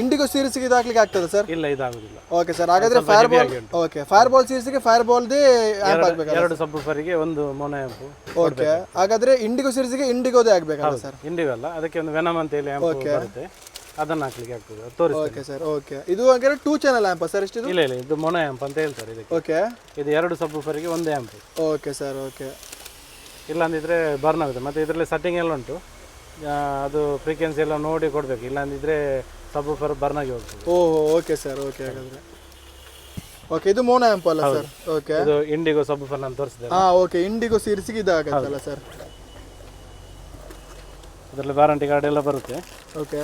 ಇಂಡಿಗೋ ಸೀರೀಸ್ಗೆ ಇದು ಹಾಕ್ಲಿಕ್ಕೆ ಆಗ್ತದೆ ಸರ್?
ಇಲ್ಲ, ಇದಾಗೋದಿಲ್ಲ.
ಓಕೆ ಸರ್, ಹಾಗಾದ್ರೆ fire ball. Okay, fire ball ಸೀರೀಸ್ಗೆ ಫೈರ್ ಬಾಲ್ದೇ ಆ್ಯಂಪ್ ಆಗಬೇಕಲ್ಲ?
2 ಸಬ್ವೂಫರಿಗೆ 1 ಮೋನೋ ಆ್ಯಂಪು.
ಓಕೆ, ಹಾಗಾದ್ರೆ ಇಂಡಿಗೋ ಸೀರೀಸ್ಗೆ ಇಂಡಿಗೋದೇ ಆಗಬೇಕಲ್ಲ ಸರ್?
ಇಂಡಿಗೋ ಅಲ್ಲ, ಅದಕ್ಕೆ ಒಂದು ವೆನಮ್ ಅಂತ ಹೇಳಿ ಆ್ಯಂಪ್ ಬರುತ್ತೆ. ಅದನ್ನು ಹಾಕ್ಲಿಕ್ಕೆ ಆಗ್ತದೆ ಅದು ತೋರಿಸ್ತೇನೆ.
Okay sir okay. ಇದು ಹಾಗಾದ್ರೆ 2 ಚಾನಲ್ ಆ್ಯಂಪ್ ಸರ್ ಇಷ್ಟಿದು?
ಇಲ್ಲ ಇಲ್ಲ, ಇದು ಮೊನೊ ಆ್ಯಂಪ್ ಅಂತ ಹೇಳ್ತಾರೆ ಇದಕ್ಕೆ.
ಓಕೆ.
ಇದು 2 ಸಬ್ವೂಫರಿಗೆ 1 ಆ್ಯಂಪ್.
Okay sir okay.
ಇಲ್ಲ ಅಂದಿದ್ರೆ ಬರ್ನ್ ಆಗುತ್ತೆ. ಮತ್ತು ಇದರಲ್ಲಿ ಸೆಟ್ಟಿಂಗ್ ಎಲ್ಲ ಉಂಟು, ಅದು ಫ್ರೀಕ್ವೆನ್ಸಿ ಎಲ್ಲ ನೋಡಿ ಕೊಡಬೇಕು, ಇಲ್ಲ ಅಂದಿದ್ರೆ ಸಬ್ವೂಫರ್ ಬರ್ನ್ ಆಗಿ ಹೋಗ್ತದೆ.
ಓಹೋ ಓಕೆ ಸರ್ ಓಕೆ. ಹಾಗಾದರೆ ಓಕೆ, ಇದು ಮೋನೋ ಆ್ಯಂಪ್ ಅಲ್ಲ ಸರ್? ಓಕೆ.
ಇದು ಇಂಡಿಗೋ ಸಬ್ವೂಫರ್ ನಾನು ತೋರಿಸಿದೆ.
ಹಾಂ ಓಕೆ, ಇಂಡಿಗೋ ಸೀರೀಸ್ಗೆ ಇದಾಗತ್ತಲ್ಲ ಸರ್?
ಇದರಲ್ಲಿ ವಾರಂಟಿ ಕಾರ್ಡ್ ಎಲ್ಲ ಬರುತ್ತೆ.
ಓಕೆ.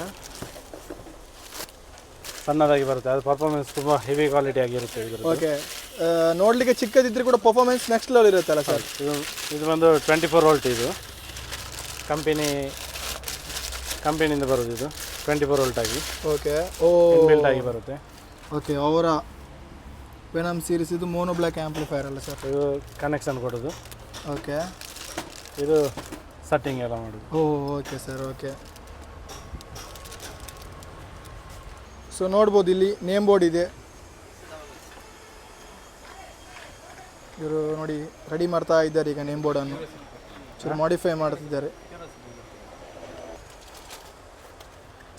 ಸಣ್ಣದಾಗಿ ಬರುತ್ತೆ, ಅದು ಪರ್ಫಾರ್ಮೆನ್ಸ್ ತುಂಬ ಹೆವಿ ಕ್ವಾಲಿಟಿ ಆಗಿರುತ್ತೆ ಇದರಲ್ಲಿ.
ಓಕೆ. ನೋಡಲಿಕ್ಕೆ ಚಿಕ್ಕದಿದ್ರೆ ಕೂಡ ಪರ್ಫಾರ್ಮೆನ್ಸ್ ನೆಕ್ಸ್ಟ್ ಲೆವೆಲ್ ಇರುತ್ತಲ್ಲ ಸರ್?
ಇದು ಬಂದು 24 ವೋಲ್ಟ್. ಇದು ಕಂಪನಿಯಿಂದ ಬರೋದು, ಇದು 24 ವೋಲ್ಟ್ ಆಗಿ.
ಓಕೆ.
ಬಿಲ್ಟ್ ಆಗಿ ಬರುತ್ತೆ.
ಓಕೆ, ಅವರ ವೆನಮ್ ಸೀರೀಸ್ ಇದು ಮೋನೋ ಬ್ಲ್ಯಾಕ್ ಆ್ಯಂಪ್ಲಿಫೈರ್ ಅಲ್ಲ ಸರ್?
ಇದು ಕನೆಕ್ಷನ್ ಕೊಡೋದು.
ಓಕೆ.
ಇದು ಸೆಟ್ಟಿಂಗ್ ಎಲ್ಲ ಮಾಡೋದು.
Okay sir okay. ಸೊ ನೋಡ್ಬೋದು ಇಲ್ಲಿ ನೇಮ್ ಬೋರ್ಡ್ ಇದೆ. ಇವರು ನೋಡಿ ರೆಡಿ ಮಾಡ್ತಾ ಇದ್ದಾರೆ ಈಗ ನೇಮ್ ಬೋರ್ಡನ್ನು, ಚೂರು ಮಾಡಿಫೈ ಮಾಡ್ತಿದ್ದಾರೆ.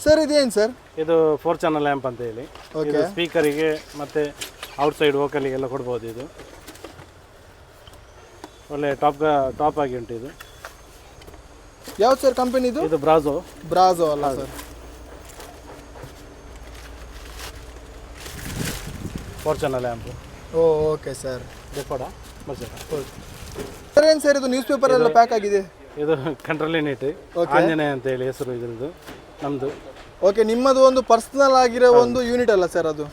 ಸರ್ ಇದೇನು ಸರ್?
ಇದು 4 ಚಾನಲ್ ಆ್ಯಂಪ್ ಅಂತ ಹೇಳಿ.
ಓಕೆ.
ಸ್ಪೀಕರಿಗೆ ಮತ್ತು ಔಟ್ಸೈಡ್ ವೋಕಲಿಗೆಲ್ಲ ಕೊಡ್ಬೋದು. ಇದು ಒಳ್ಳೆ ಟಾಪ್ ಆಗಿ ಉಂಟು. ಇದು
ಯಾವ್ದು ಸರ್ ಕಂಪನಿ ಇದು?
ಇದು ಬ್ರಾಜೋ
ಅಲ್ಲ sir?
4 channel amp.
Okay sir.
Sir
ಏನು ಸರ್ ಇದು ನ್ಯೂಸ್ ಪೇಪರ್ ಎಲ್ಲ ಪ್ಯಾಕ್ ಆಗಿದೆ?
ಇದು ಕಂಟ್ರೋಲ್ ಯೂನಿಟ್ ಆಂಜನೇಯ ಅಂತ ಹೇಳಿ ಹೆಸರು ಇದ್ರದ್ದು, ನಮ್ಮದು.
ಓಕೆ, ನಿಮ್ಮದು ಒಂದು ಪರ್ಸನಲ್ ಆಗಿರೋ ಒಂದು ಯೂನಿಟ್ ಅಲ್ಲ ಸರ್ ಅದು?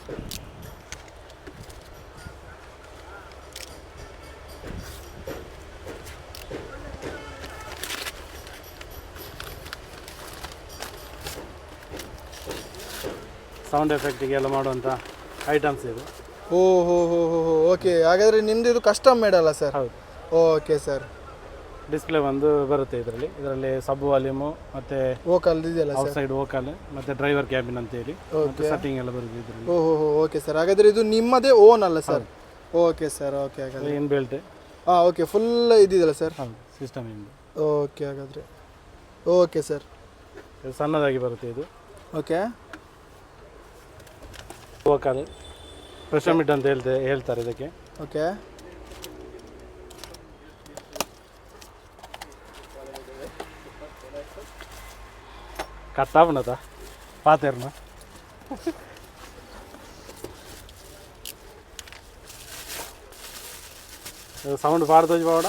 ಸೌಂಡ್ ಎಫೆಕ್ಟಿಗೆಲ್ಲ ಮಾಡುವಂಥ ಐಟಮ್ಸ್ ಇದು.
ಓಕೆ. ಹಾಗಾದರೆ ನಿಮ್ಮದು ಇದು ಕಸ್ಟಮ್ ಮೇಡ್ ಅಲ್ಲ ಸರ್?
ಹೌದು.
Okay sir.
ಡಿಸ್ಪ್ಲೇ ಒಂದು ಬರುತ್ತೆ ಇದರಲ್ಲಿ ಸಬ್ ವಾಲ್ಯೂಮು ಮತ್ತು
ವೋಕಲ್ ಇದೆಯಲ್ಲ ಸರ್?
ಔಟ್ಸೈಡ್ ವೋಕಲ್ ಮತ್ತು ಡ್ರೈವರ್ ಕ್ಯಾಬಿನ್ ಅಂತ ಹೇಳಿ ಸೆಟ್ಟಿಂಗ್ ಎಲ್ಲ ಬರುತ್ತೆ ಇದರಲ್ಲಿ.
Okay sir. ಹಾಗಾದರೆ ಇದು ನಿಮ್ಮದೇ ಓನ್ ಅಲ್ಲ ಸರ್? Okay sir okay. ಹಾಗಾದರೆ
ಇನ್ ಬಿಲ್ಟ್.
ಓಕೆ, ಫುಲ್ ಇದಿದೆಯಲ್ಲ ಸರ್?
ಹೌದು, ಸಿಸ್ಟಮ್ ಇಂದ.
ಓಕೆ ಹಾಗಾದರೆ ಓಕೆ ಸರ್.
ಇದು ಸಣ್ಣದಾಗಿ ಬರುತ್ತೆ ಇದು.
ಓಕೆ.
ವೋಕಲ್ ಪ್ರೆಷರ್ ಮಿಡ್ ಅಂತ ಹೇಳ್ತಾರೆ ಇದಕ್ಕೆ.
ಓಕೆ.
ಕಟ್ಟಾಬನದ ಪಾತೆರ್ನ ಸೌಂಡ್ ಪಾಡ್ದೋಜ್ ಬಾವಡ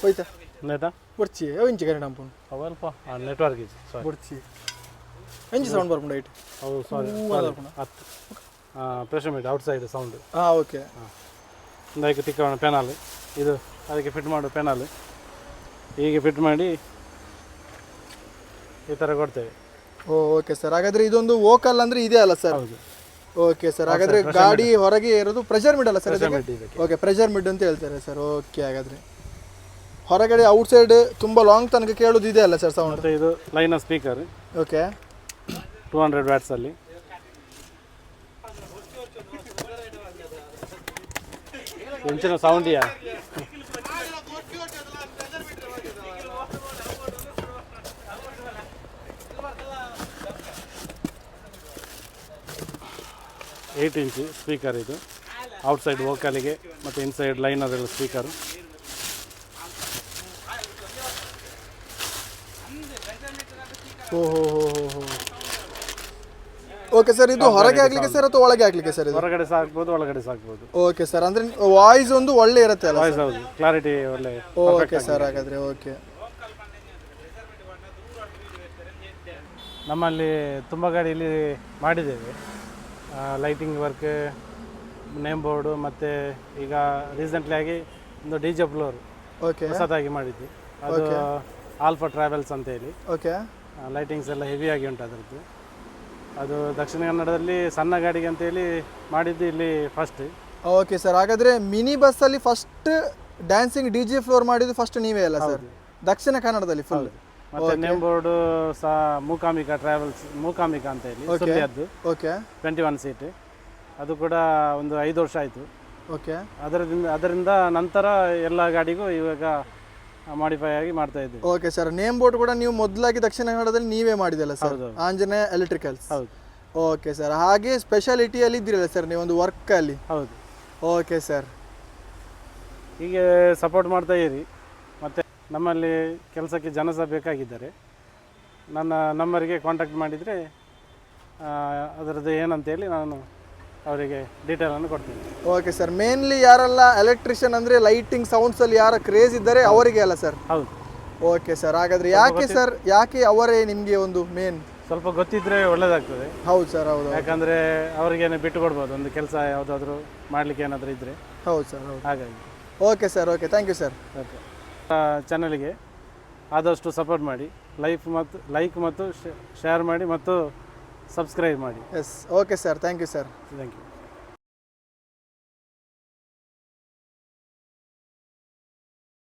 ಹೋಯ್ತಾ
ನೇತಾ
ಬರ್ಚಿ ಇಂಚಿ ಕರೆ ನಂಪು
ಅವಲ್ಪ ನೆಟ್ವರ್ಕ್ ಇದೆ. ಸಾರಿ
ಬರ್ಚಿ ಎಂಚಿ ಸೌಂಡ್ ಬರ್ಕೊಂಡು ಐಟ್
ಅವು ಸಾರಿ ಹತ್ತು pressure mid outside sound.
Okay.
ಅದಕ್ಕೆ ತಿಕ್ಕೋಣ ಪೆನಾಲ್, ಇದು ಅದಕ್ಕೆ ಫಿಟ್ ಮಾಡೋ ಪೆನಾಲ್ ಹೀಗೆ ಫಿಟ್ ಮಾಡಿ ಈ ಥರ ಕೊಡ್ತೇವೆ.
Okay sir. ಹಾಗಾದರೆ ಇದೊಂದು ವೋಕಲ್ ಅಂದರೆ ಇದೆ ಅಲ್ಲ ಸರ್?
ಹೌದು.
Okay sir. ಹಾಗಾದರೆ ಗಾಡಿ ಹೊರಗೆ ಇರೋದು ಪ್ರೆಷರ್ ಮಿಡ್ ಅಲ್ಲ ಸರ್?
ಇದಕ್ಕೆ
ಓಕೆ, ಪ್ರೆಷರ್ ಮಿಡ್ ಅಂತ ಹೇಳ್ತಾರೆ ಸರ್. ಓಕೆ. ಹಾಗಾದರೆ ಹೊರಗಡೆ ಔಟ್ಸೈಡ್ ತುಂಬ ಲಾಂಗ್ ತನಕ ಕೇಳೋದು ಇದೆ ಅಲ್ಲ ಸರ್ ಸೌಂಡ್?
ಮತ್ತು ಇದು ಲೈನ ಸ್ಪೀಕರ್.
ಓಕೆ.
200 ವ್ಯಾಟ್ಸಲ್ಲಿ. ಎಂಚಿನ ಸೌಂಡ್ ಯಾ 8 ಇಂಚ್ ಸ್ಪೀಕರ್ ಇದು. ಔಟ್ಸೈಡ್ ವೋಕಲಿಗೆ ಮತ್ತು ಇನ್ಸೈಡ್ ಲೈನರೆಲ್ಲ ಸ್ಪೀಕರು.
Okay sir. ಇದು ಹೊರಗೆ ಹಾಕ್ಲಿಕ್ಕೆ ಸರ್ ಅಥವಾ ಒಳಗೆ ಹಾಕ್ಲಿಕ್ಕೆ ಸರ್? ಇದು
ಹೊರಗಡೆ ಸಾಕ್ಬೋದು, ಒಳಗಡೆ ಸಾಕ್ಬೋದು.
Okay sir. ಅಂದರೆ ವಾಯ್ಸ್ ಒಂದು ಒಳ್ಳೆ ಇರುತ್ತೆ ಅಲ್ಲ?
ವಾಯ್ಸ್ ಹೌದು, ಕ್ಲಾರಿಟಿ ಒಳ್ಳೆ.
Okay sir. ಹಾಗಾದರೆ ಓಕೆ.
ನಮ್ಮಲ್ಲಿ ತುಂಬ ಗಾಡಿಯಲ್ಲಿ ಮಾಡಿದ್ದೇವೆ ಲೈಟಿಂಗ್ ವರ್ಕ್, ನೇಮ್ ಬೋರ್ಡು, ಮತ್ತು ಈಗ ರೀಸೆಂಟ್ಲಿ ಆಗಿ ಒಂದು DJ ಫ್ಲೋರ್ ಹೊಸದಾಗಿ ಮಾಡಿದ್ದು. ಅದು ಆಲ್ಫಾ ಟ್ರಾವೆಲ್ಸ್ ಅಂತ ಹೇಳಿ.
ಓಕೆ.
ಲೈಟಿಂಗ್ಸ್ ಎಲ್ಲ ಹೆವಿಯಾಗಿ ಉಂಟು ಅದರದ್ದು. ಅದು ದಕ್ಷಿಣ ಕನ್ನಡದಲ್ಲಿ ಸಣ್ಣ ಗಾಡಿಗೆ ಅಂತೇಳಿ ಮಾಡಿದ್ದು ಇಲ್ಲಿ ಫಸ್ಟ್.
Okay sir. ಹಾಗಾದರೆ ಮಿನಿ ಬಸ್ಸಲ್ಲಿ ಫಸ್ಟ್ ಡ್ಯಾನ್ಸಿಂಗ್ DJ ಫ್ಲೋರ್ ಮಾಡಿದ್ದು ಫಸ್ಟ್ ನೀವೇ ಅಲ್ಲ ಸರ್? ದಕ್ಷಿಣ ಕನ್ನಡದಲ್ಲಿ ಫುಲ್.
ಮತ್ತು ನೇಮ್ ಬೋರ್ಡು ಸಹ ಮೂಕಾಂಬಿಕಾ ಟ್ರಾವೆಲ್ಸ್, ಮೂಕಾಂಬಿಕಾ ಅಂತ ಹೇಳಿ ಸುಳ್ಯದ್ದು.
ಓಕೆ.
21 ಸೀಟ್. ಅದು ಕೂಡ ಒಂದು 5 ವರ್ಷ ಆಯಿತು.
ಓಕೆ.
ಅದರಿಂದ ನಂತರ ಎಲ್ಲ ಗಾಡಿಗೂ ಇವಾಗ ಮಾಡಿಫೈ ಆಗಿ ಮಾಡ್ತಾ ಇದ್ದೀವಿ.
ಓಕೆ ಸರ್, ನೇಮ್ ಬೋರ್ಡ್ ಕೂಡ ನೀವು ಮೊದಲಾಗಿ ದಕ್ಷಿಣ ಕನ್ನಡದಲ್ಲಿ ನೀವೇ ಮಾಡಿದಲ್ಲ ಸರ್?
ಹೌದು.
ಆಂಜನೇಯ ಎಲೆಕ್ಟ್ರಿಕಲ್ಸ್.
ಹೌದು
ಓಕೆ ಸರ್, ಹಾಗೆ ಸ್ಪೆಷಾಲಿಟಿಯಲ್ಲಿ ಇದ್ದೀರಲ್ಲ ಸರ್ ನೀವು ಒಂದು ವರ್ಕಲ್ಲಿ?
ಹೌದು.
ಓಕೆ ಸರ್,
ಹೀಗೆ ಸಪೋರ್ಟ್ ಮಾಡ್ತಾ ಇರಿ. ಮತ್ತು ನಮ್ಮಲ್ಲಿ ಕೆಲಸಕ್ಕೆ ಜನ ಸಹ ಬೇಕಾಗಿದ್ದಾರೆ. ನನ್ನ ನಂಬರಿಗೆ ಕಾಂಟ್ಯಾಕ್ಟ್ ಮಾಡಿದರೆ ಅದರದ್ದು ಏನಂತೇಳಿ ನಾನು ಅವರಿಗೆ ಡೀಟೇಲನ್ನು ಕೊಡ್ತೀನಿ.
ಓಕೆ ಸರ್, ಮೇನ್ಲಿ ಯಾರೆಲ್ಲ ಎಲೆಕ್ಟ್ರಿಷಿಯನ್ ಅಂದರೆ ಲೈಟಿಂಗ್ ಸೌಂಡ್ಸಲ್ಲಿ ಯಾರ ಕ್ರೇಜ್ ಇದ್ದಾರೆ ಅವರಿಗೆ ಅಲ್ಲ ಸರ್?
ಹೌದು.
ಓಕೆ ಸರ್, ಹಾಗಾದರೆ ಯಾಕೆ ಸರ್, ಯಾಕೆ ಅವರೇ ನಿಮಗೆ ಒಂದು ಮೇನ್?
ಸ್ವಲ್ಪ ಗೊತ್ತಿದ್ದರೆ ಒಳ್ಳೆಯದಾಗ್ತದೆ.
ಹೌದು ಸರ್, ಹೌದು.
ಯಾಕಂದರೆ ಅವರಿಗೇನೆ ಬಿಟ್ಟು ಕೊಡ್ಬೋದು, ಒಂದು ಕೆಲಸ ಯಾವುದಾದ್ರೂ ಮಾಡಲಿಕ್ಕೆ ಏನಾದರೂ ಇದ್ದರೆ.
ಹೌದು ಸರ್, ಹೌದು.
ಹಾಗಾಗಿ
okay sir, okay, thank you sir.
Okay. ಚಾನಲ್ಗೆ ಆದಷ್ಟು ಸಪೋರ್ಟ್ ಮಾಡಿ, ಲೈಕ್ ಮತ್ತು ಶೇರ್ ಮಾಡಿ ಮತ್ತು ಸಬ್ಸ್ಕ್ರೈಬ್ ಮಾಡಿ.
Yes, okay sir, thank you sir.
Thank you.